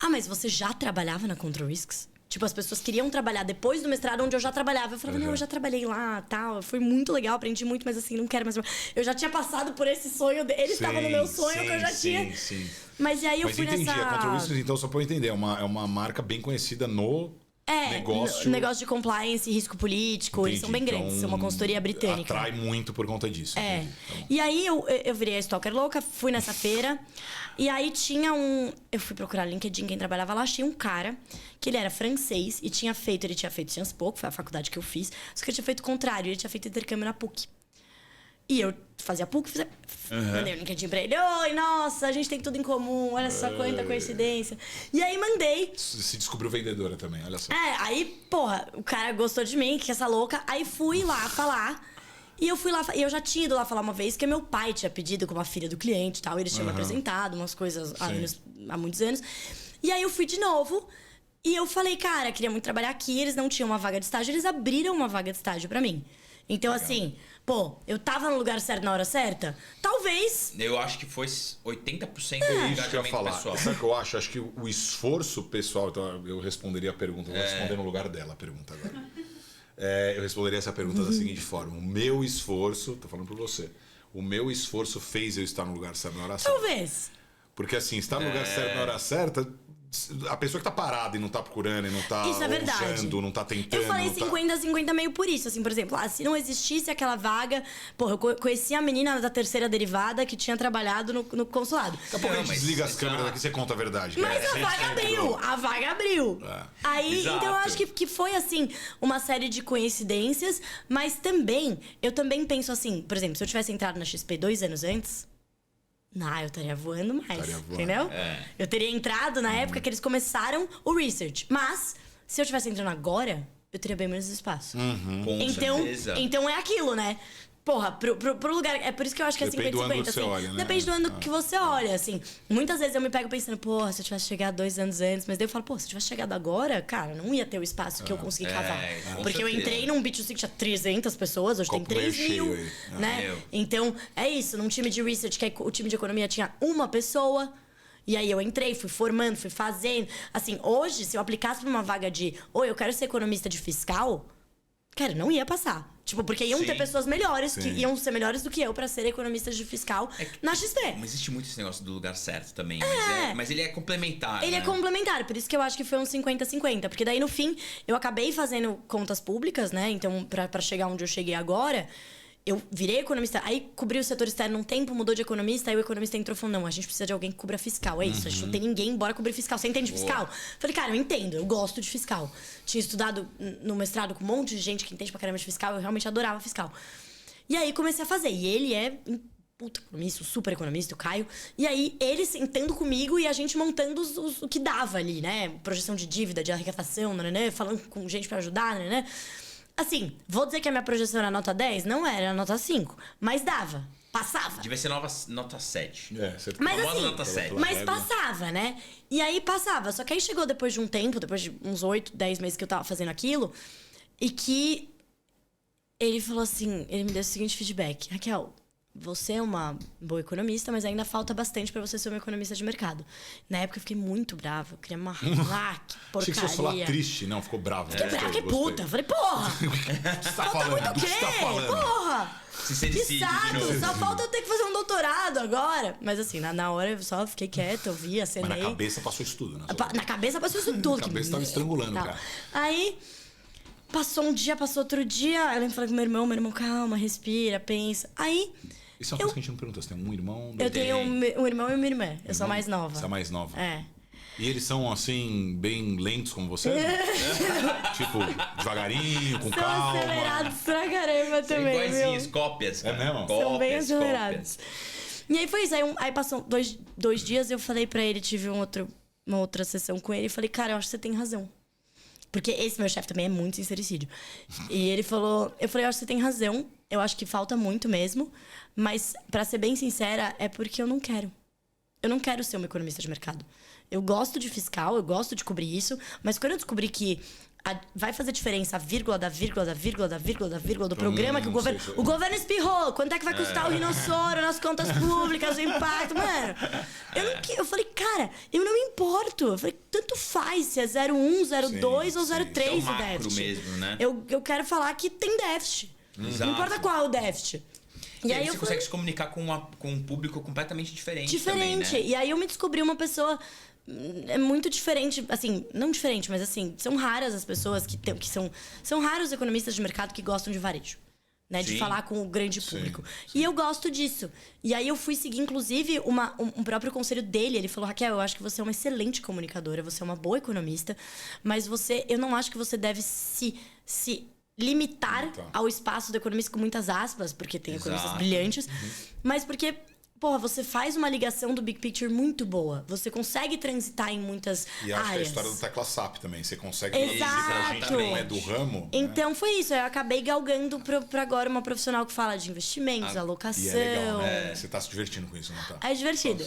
mas você já trabalhava na Control Risks? Tipo, as pessoas queriam trabalhar depois do mestrado onde eu já trabalhava. Eu falava, não, eu já trabalhei lá, tal. Foi muito legal, aprendi muito, mas assim, não quero mais. Eu já tinha passado por esse sonho. Ele estava no meu sonho que eu já tinha. Sim. Mas e aí eu fui entendi, nessa... a Control Risks, então, só pra eu entender, é uma marca bem conhecida no negócio... negócio de compliance e risco político. Entendi. Eles são bem grandes, são uma consultoria britânica. Atrai muito por conta disso. É. Então, E aí eu virei a stalker louca, fui nessa feira. E aí tinha eu fui procurar LinkedIn, quem trabalhava lá, achei um cara que ele era francês e ele tinha feito Sciences Po, que foi a faculdade que eu fiz. Só que ele tinha feito o contrário, ele tinha feito intercâmbio na PUC. E eu fazia PUC, mandei o LinkedIn pra ele. Oi, nossa, a gente tem tudo em comum, olha só quanta coincidência. E aí mandei. se descobriu vendedora também, olha só. Aí, porra, o cara gostou de mim, que essa louca. Aí fui lá falar. E eu fui lá, e eu já tinha ido lá falar uma vez que meu pai tinha pedido como a filha do cliente e tal. Eles tinham me apresentado umas coisas há muitos anos. E aí eu fui de novo. E eu falei, cara, queria muito trabalhar aqui. Eles não tinham uma vaga de estágio, eles abriram uma vaga de estágio pra mim. Então, assim, eu tava no lugar certo na hora certa? Talvez. Eu acho que foi 80% do Isso que eu ia engajamento falar. pessoal. Sabe o que eu acho? Acho que o esforço pessoal... Então, eu responderia a pergunta. Vou responder no lugar dela a pergunta agora. Eu responderia essa pergunta da seguinte forma. O meu esforço... Tô falando por você. O meu esforço fez eu estar no lugar certo na hora certa. Talvez. Porque assim, estar no lugar certo na hora certa... A pessoa que tá parada e não tá procurando, e não tá Isso é verdade. usando, não tá tentando... Eu falei 50-50 meio por isso, assim, por exemplo, se não existisse aquela vaga... Porra, eu conheci a menina da terceira derivada que tinha trabalhado no consulado. Daqui a pouco a gente desliga as câmeras aqui e você conta a verdade. Mas a vaga abriu. Aí, Exato. então eu acho que foi, assim, uma série de coincidências, mas também, eu também penso assim, por exemplo, se eu tivesse entrado na XP 2 anos antes... eu estaria voando mais, entendeu? Eu teria entrado na época que eles começaram o research. Mas, se eu tivesse entrando agora, eu teria bem menos espaço. Com certeza. Então é aquilo, né? Porra, pro lugar... É por isso que eu acho que é 50-50. Depende do ano que você assim. olha, né? Depende do ano que você olha, assim. Muitas vezes eu me pego pensando, porra, se eu tivesse chegado 2 anos antes. Mas daí eu falo, pô, se eu tivesse chegado agora, cara, não ia ter o espaço que eu consegui cavar. com Porque eu certeza. entrei num B2C que tinha 300 pessoas, hoje Copo tem 3 meio cheio mil, aí. né? Então, é isso. Num time de research, que o time de economia tinha uma pessoa... E aí eu entrei, fui formando, fui fazendo. Assim, hoje, se eu aplicasse pra uma vaga de... eu quero ser economista de fiscal... Cara, não ia passar. Tipo, porque iam ter pessoas melhores, que iam ser melhores do que eu pra ser economistas de fiscal na XP. Mas existe muito esse negócio do lugar certo também. Mas ele é complementar. Ele é complementar, por isso que eu acho que foi um 50-50. Porque daí, no fim, eu acabei fazendo contas públicas, né? Então, pra chegar onde eu cheguei agora... Eu virei economista, aí cobri o setor externo um tempo, mudou de economista, aí o economista entrou e falou, não, a gente precisa de alguém que cubra fiscal, é isso, a gente não tem ninguém, bora cobrir fiscal. Você entende fiscal? Falei, cara, eu entendo, eu gosto de fiscal. Tinha estudado no mestrado com um monte de gente que entende pra caramba de fiscal, eu realmente adorava fiscal. E aí comecei a fazer, e ele é puta economista, super economista, o Caio. E aí ele sentando comigo e a gente montando o que dava ali, né? Projeção de dívida, de arrecadação, né? Falando com gente pra ajudar, né? Assim, vou dizer que a minha projeção era nota 10? Não era nota 5. Mas dava. Passava. Devia ser nota 7. Você Mas famosa assim, nota 7. mas passava, né? E aí passava. Só que aí chegou depois de um tempo, depois de uns 8, 10 meses que eu tava fazendo aquilo, e que ele falou assim, ele me deu o seguinte feedback. Raquel, você é uma boa economista, mas ainda falta bastante pra você ser uma economista de mercado. Na época eu fiquei muito brava. Eu queria amarrar, que porcaria. Achei que você fosse falar triste. Não, ficou bravo. Fiquei brava, que puta. Eu falei, porra! Falta muito o quê? Porra! Que saco! Só falta eu ter que fazer um doutorado agora. Mas assim, na hora eu só fiquei quieta, eu vi, acenei. Mas na cabeça passou isso tudo, né? Na cabeça passou isso tudo. Na cabeça tava estrangulando, cara. Aí... Passou um dia, passou outro dia. Eu lembro de falar com meu irmão, calma, respira, pensa. Aí... Isso é uma coisa que a gente não perguntou. Você tem um irmão? Eu tenho um irmão e uma irmã. Eu sou a mais nova. Você é a mais nova. É. E eles são, assim, bem lentos como você? Tipo, devagarinho, com São calma. acelerados pra caramba São também, iguaizinhos, viu? cópias. É mesmo? São bem Cópias, acelerados. E aí foi isso. Aí passou dois dias, eu falei pra ele, tive uma outra sessão com ele, e falei, cara, eu acho que você tem razão. Porque esse meu chefe também é muito sincericídio. E ele falou, eu falei, eu acho que você tem razão, eu acho que falta muito mesmo, mas pra ser bem sincera, é porque eu não quero. Eu não quero ser uma economista de mercado. Eu gosto de fiscal, eu gosto de cobrir isso, mas quando eu descobri que vai fazer diferença a vírgula da vírgula da vírgula da vírgula da vírgula do programa que o governo... O governo espirrou! Quanto é que vai custar o rinossoro nas contas públicas, o impacto? Mano, eu falei, cara, eu não me importo. Eu falei, tanto faz se é 0,1, 0,2 ou 0,3 É o o macro déficit. mesmo, né? Eu quero falar que tem déficit. Exato. Não importa qual é o déficit. E aí você consegue se comunicar com um público completamente diferente. Diferente. Também, né? E aí eu me descobri uma pessoa muito diferente, assim, não diferente, mas assim, são raras as pessoas que são raros os economistas de mercado que gostam de varejo, né, de falar com o grande público. Sim. E eu gosto disso. E aí eu fui seguir, inclusive, um próprio conselho dele. Ele falou, Raquel, eu acho que você é uma excelente comunicadora, você é uma boa economista, mas eu não acho que você deve se limitar ao espaço do economista com muitas aspas, porque tem economistas brilhantes, mas porque, porra, você faz uma ligação do big picture muito boa. Você consegue transitar em muitas áreas. E acho que é a história do tecla SAP também. Você consegue Exato. dizer pra gente que não é do ramo. Então foi isso. Eu acabei galgando pra agora uma profissional que fala de investimentos, alocação. E é legal, né? Você tá se divertindo com isso, não tá? É divertido.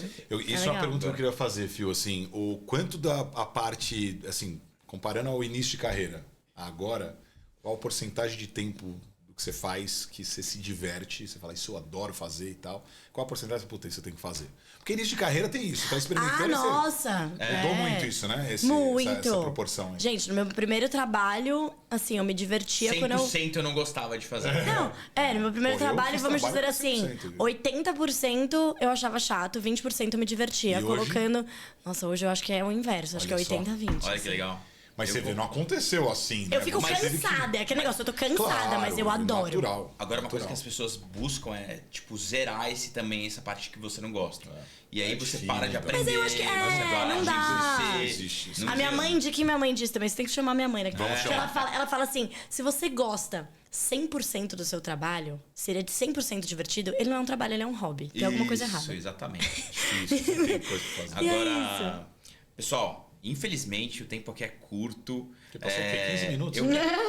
Isso é uma pergunta que eu queria fazer, Fio. Assim, o quanto a parte, assim, comparando ao início de carreira, agora, qual a porcentagem de tempo do que você faz que você se diverte, você fala, isso eu adoro fazer e tal. Qual a porcentagem que você tem que fazer? Porque início de carreira tem isso, tá experimentando. Nossa! Mudou muito isso, né? Muito. Essa proporção aí. Gente, no meu primeiro trabalho, assim, eu me divertia 100% quando eu não gostava de fazer. Não, no meu primeiro trabalho, vamos dizer assim, 80% eu achava chato, 20% eu me divertia, colocando... Nossa, hoje eu acho que é o inverso, acho que é 80-20. Olha que legal. Mas você vê, não aconteceu assim, né? Eu fico cansada, é aquele negócio, eu tô cansada, mas eu adoro. Natural. Agora, uma coisa que as pessoas buscam é, tipo, zerar essa parte que você não gosta. E aí você para de aprender. Mas eu acho que não dá. A minha mãe, de que minha mãe disse também, você tem que chamar minha mãe, né? Porque ela fala assim, se você gosta 100% do seu trabalho, se ele é de 100% divertido, ele não é um trabalho, ele é um hobby. Tem alguma coisa errada. Isso, exatamente. Difícil, tem coisa pra fazer. Agora, pessoal... Infelizmente, o tempo aqui é curto. Porque passou 15 minutos.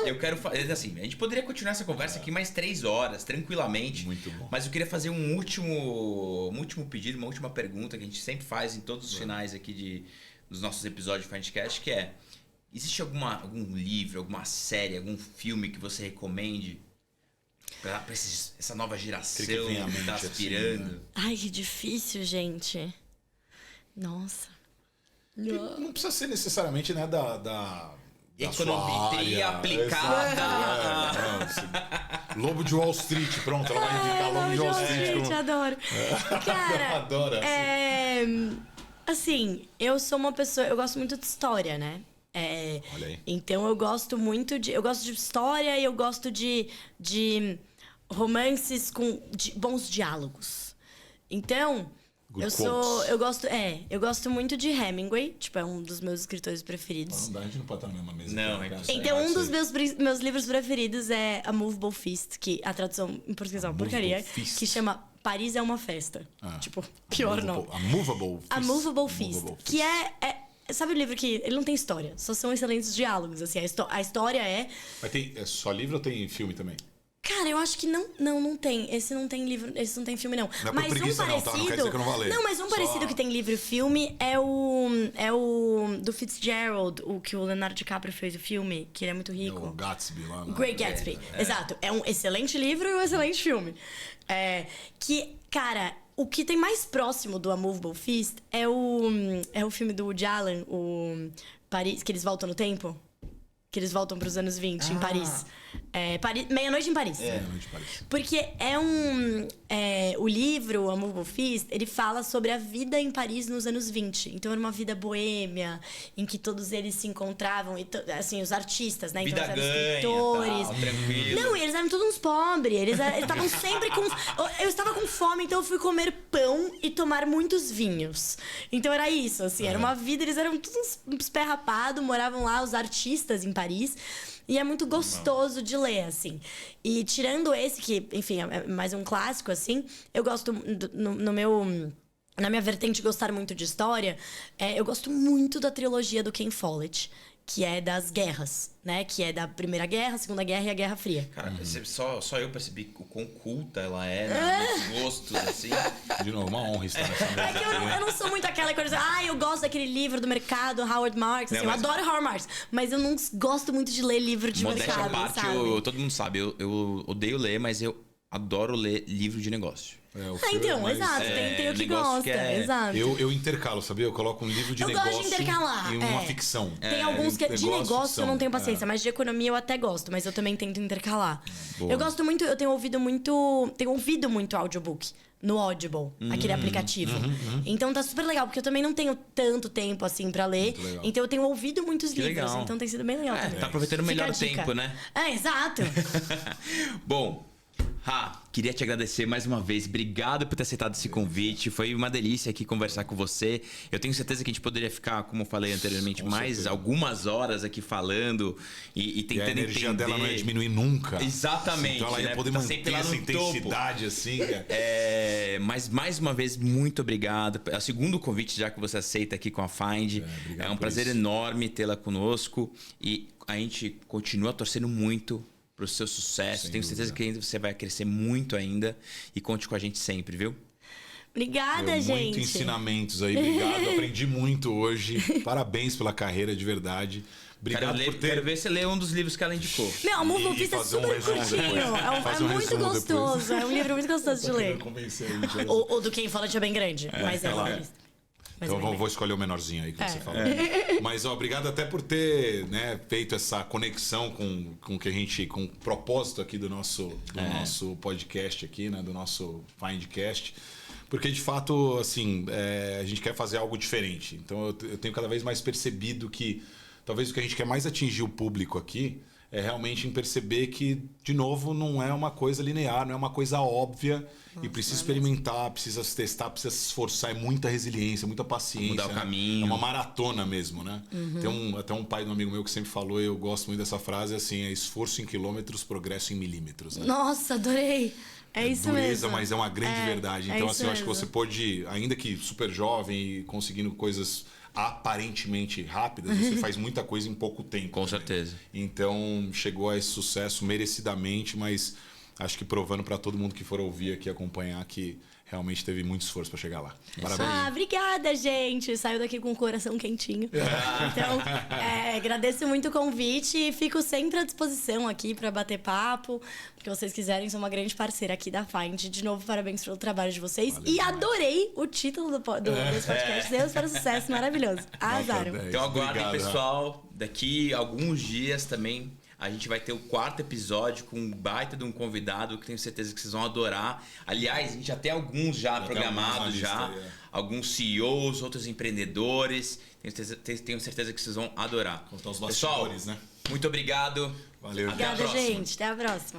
Eu quero fazer assim, a gente poderia continuar essa conversa aqui mais 3 horas, tranquilamente. Muito bom. Mas eu queria fazer um último pedido, uma última pergunta que a gente sempre faz em todos os finais aqui dos nossos episódios de Findcast, que é: existe algum livro, alguma série, algum filme que você recomende pra essa nova geração que tá aspirando? Assim, né? Ai, que difícil, gente. Nossa. Não precisa ser necessariamente, né, da economia aplicada. Lobo de Wall Street, pronto, ela vai indicar Lobo de Wall Street. Gente, adoro. Cara, adoro assim, eu sou uma pessoa, eu gosto muito de história, né? Olha aí. Então eu gosto muito eu gosto de história e eu gosto de romances com bons diálogos. Então, eu gosto muito de Hemingway, tipo, é um dos meus escritores preferidos. A gente não pode estar na mesma mesa. Não, então, um dos meus livros preferidos é A Movable Feast, que a tradução em português é uma porcaria, que chama Paris é uma Festa. Tipo, pior não. A Movable Feast. Que sabe o livro que ele não tem história, só são excelentes diálogos, assim, a história é... Mas é só livro ou tem filme também? Cara, eu acho que não tem. Esse não tem livro, esse não tem filme, não. Não é mas preguiça, um parecido. Não quer dizer que eu não vou ler. Não, mas um parecido que tem livro e filme é o do Fitzgerald, o que o Leonardo DiCaprio fez o filme, que ele é muito rico. O Gatsby lá. Great Gatsby. Exato. É um excelente livro e um excelente filme. Que, cara, o que tem mais próximo do A Movable Feast é o filme do Woody Allen, o Paris, que eles voltam no tempo. Que eles voltam pros anos 20, em Paris. Meia-Noite em Paris. Meia-Noite em Paris. Porque o livro, Amour Beau Fils, ele fala sobre a vida em Paris nos anos 20. Então era uma vida boêmia, em que todos eles se encontravam, assim, os artistas, né? Então Vida eles eram ganha, escritores. tal, tranquilo. Não, e eles eram todos uns pobres. Eles estavam sempre com. Eu estava com fome, então eu fui comer pão e tomar muitos vinhos. Então era isso, assim, era uma vida, eles eram todos uns pé rapado, moravam lá, os artistas em Paris. E é muito gostoso de ler, assim. E tirando esse, que, enfim, é mais um clássico, assim, eu gosto na minha vertente de gostar muito de história, eu gosto muito da trilogia do Ken Follett, que é das guerras, né? Que é da Primeira Guerra, Segunda Guerra e a Guerra Fria. Cara, só eu percebi o quão culta ela é, né? Nos gostos, assim. De novo, uma honra estar nessa mesa. É que eu não sou muito aquela coisa, eu gosto daquele livro do mercado, Howard Marks, assim, eu adoro Howard Marks, mas eu não gosto muito de ler livro de Modéstia à mercado, parte, sabe? todo mundo sabe, eu odeio ler, mas eu adoro ler livro de negócio. Então, exato, tem o que negócio gosta, que é- exato. Eu intercalo, sabia? Eu coloco um livro de Eu negócio gosto de intercalar, e uma ficção. Tem alguns que de negócio ficção. eu não tenho paciência, mas de economia eu até gosto, mas eu também tento intercalar. Boa. Eu gosto muito, eu tenho ouvido muito audiobook no Audible, aquele aplicativo. Então tá super legal, porque eu também não tenho tanto tempo assim pra ler. legal. Então eu tenho ouvido muitos Que livros, legal. então tem sido bem legal também. Tá aproveitando Fica melhor a o dica. tempo, né? Exato. Bom, queria te agradecer mais uma vez. Obrigado por ter aceitado esse convite. Foi uma delícia aqui conversar com você. Eu tenho certeza que a gente poderia ficar, como eu falei anteriormente, Com mais certeza. algumas horas aqui falando e E tentando a energia entender. dela não ia diminuir nunca. Exatamente, Então ela ia né? poder Tá manter sempre lá essa no intensidade assim. cara. Mas mais uma vez, muito obrigado. É o segundo convite já que você aceita aqui com a Find. Obrigado É um por prazer isso. enorme tê-la conosco. E a gente continua torcendo muito pro seu sucesso. Sem Tenho certeza dúvida. que ainda você vai crescer muito ainda. E conte com a gente sempre, viu? Obrigada, Meu, gente. Muitos ensinamentos aí, obrigado. Aprendi muito hoje. Parabéns pela carreira, de verdade. Obrigado por ter. Quero ver você ler um dos livros que ela indicou. Meu, Amor Beau E Fils é fazer um super resumo curtinho. depois. Fazer um muito resumo gostoso. depois. É um livro muito gostoso de ler. Convencer a gente. O do Ken Follett é bem grande, mas é claro. mas Então é bem vou escolher o menorzinho aí que você falou. É. Mas obrigado até por ter, né, feito essa conexão com o que a gente, com o propósito aqui do nosso podcast aqui, né, do nosso Findcast. Porque de fato, assim, a gente quer fazer algo diferente. Então eu tenho cada vez mais percebido que talvez o que a gente quer mais atingir o público aqui é realmente em perceber que, de novo, não é uma coisa linear, não é uma coisa óbvia. E precisa experimentar, precisa se testar, precisa se esforçar. É muita resiliência, muita paciência. Mudar o né? caminho. É uma maratona mesmo, né? Tem até um pai de um amigo meu que sempre falou, e eu gosto muito dessa frase, assim, é esforço em quilômetros, progresso em milímetros. Né? Nossa, adorei. É isso Dureza, mesmo. mas é uma grande verdade. Então, isso assim, eu acho que mesmo. você pode, ainda que super jovem e conseguindo coisas aparentemente rápidas, você faz muita coisa em pouco tempo. Com também. certeza. Então, chegou a esse sucesso merecidamente, mas acho que provando para todo mundo que for ouvir aqui, acompanhar, que realmente teve muito esforço para chegar lá. Parabéns. Obrigada, gente. Saiu daqui com o coração quentinho. Então, agradeço muito o convite e fico sempre à disposição aqui para bater papo. Que vocês quiserem, sou uma grande parceira aqui da Find. De novo, parabéns pelo trabalho de vocês. Valeu e demais. adorei o título desse podcast. Deus para o sucesso, maravilhoso. Arrasaram. 10. Então aguardem, Obrigado, pessoal. Daqui a alguns dias também a gente vai ter o 4º episódio com um baita de um convidado que tenho certeza que vocês vão adorar. Aliás, a gente já tem alguns já programados tem já. alguns na lista, Alguns CEOs, outros empreendedores. Tenho certeza que vocês vão adorar. Contar os Pessoal, bastidores, né? muito obrigado. Valeu. Até a Obrigada, próxima. gente. Até a próxima.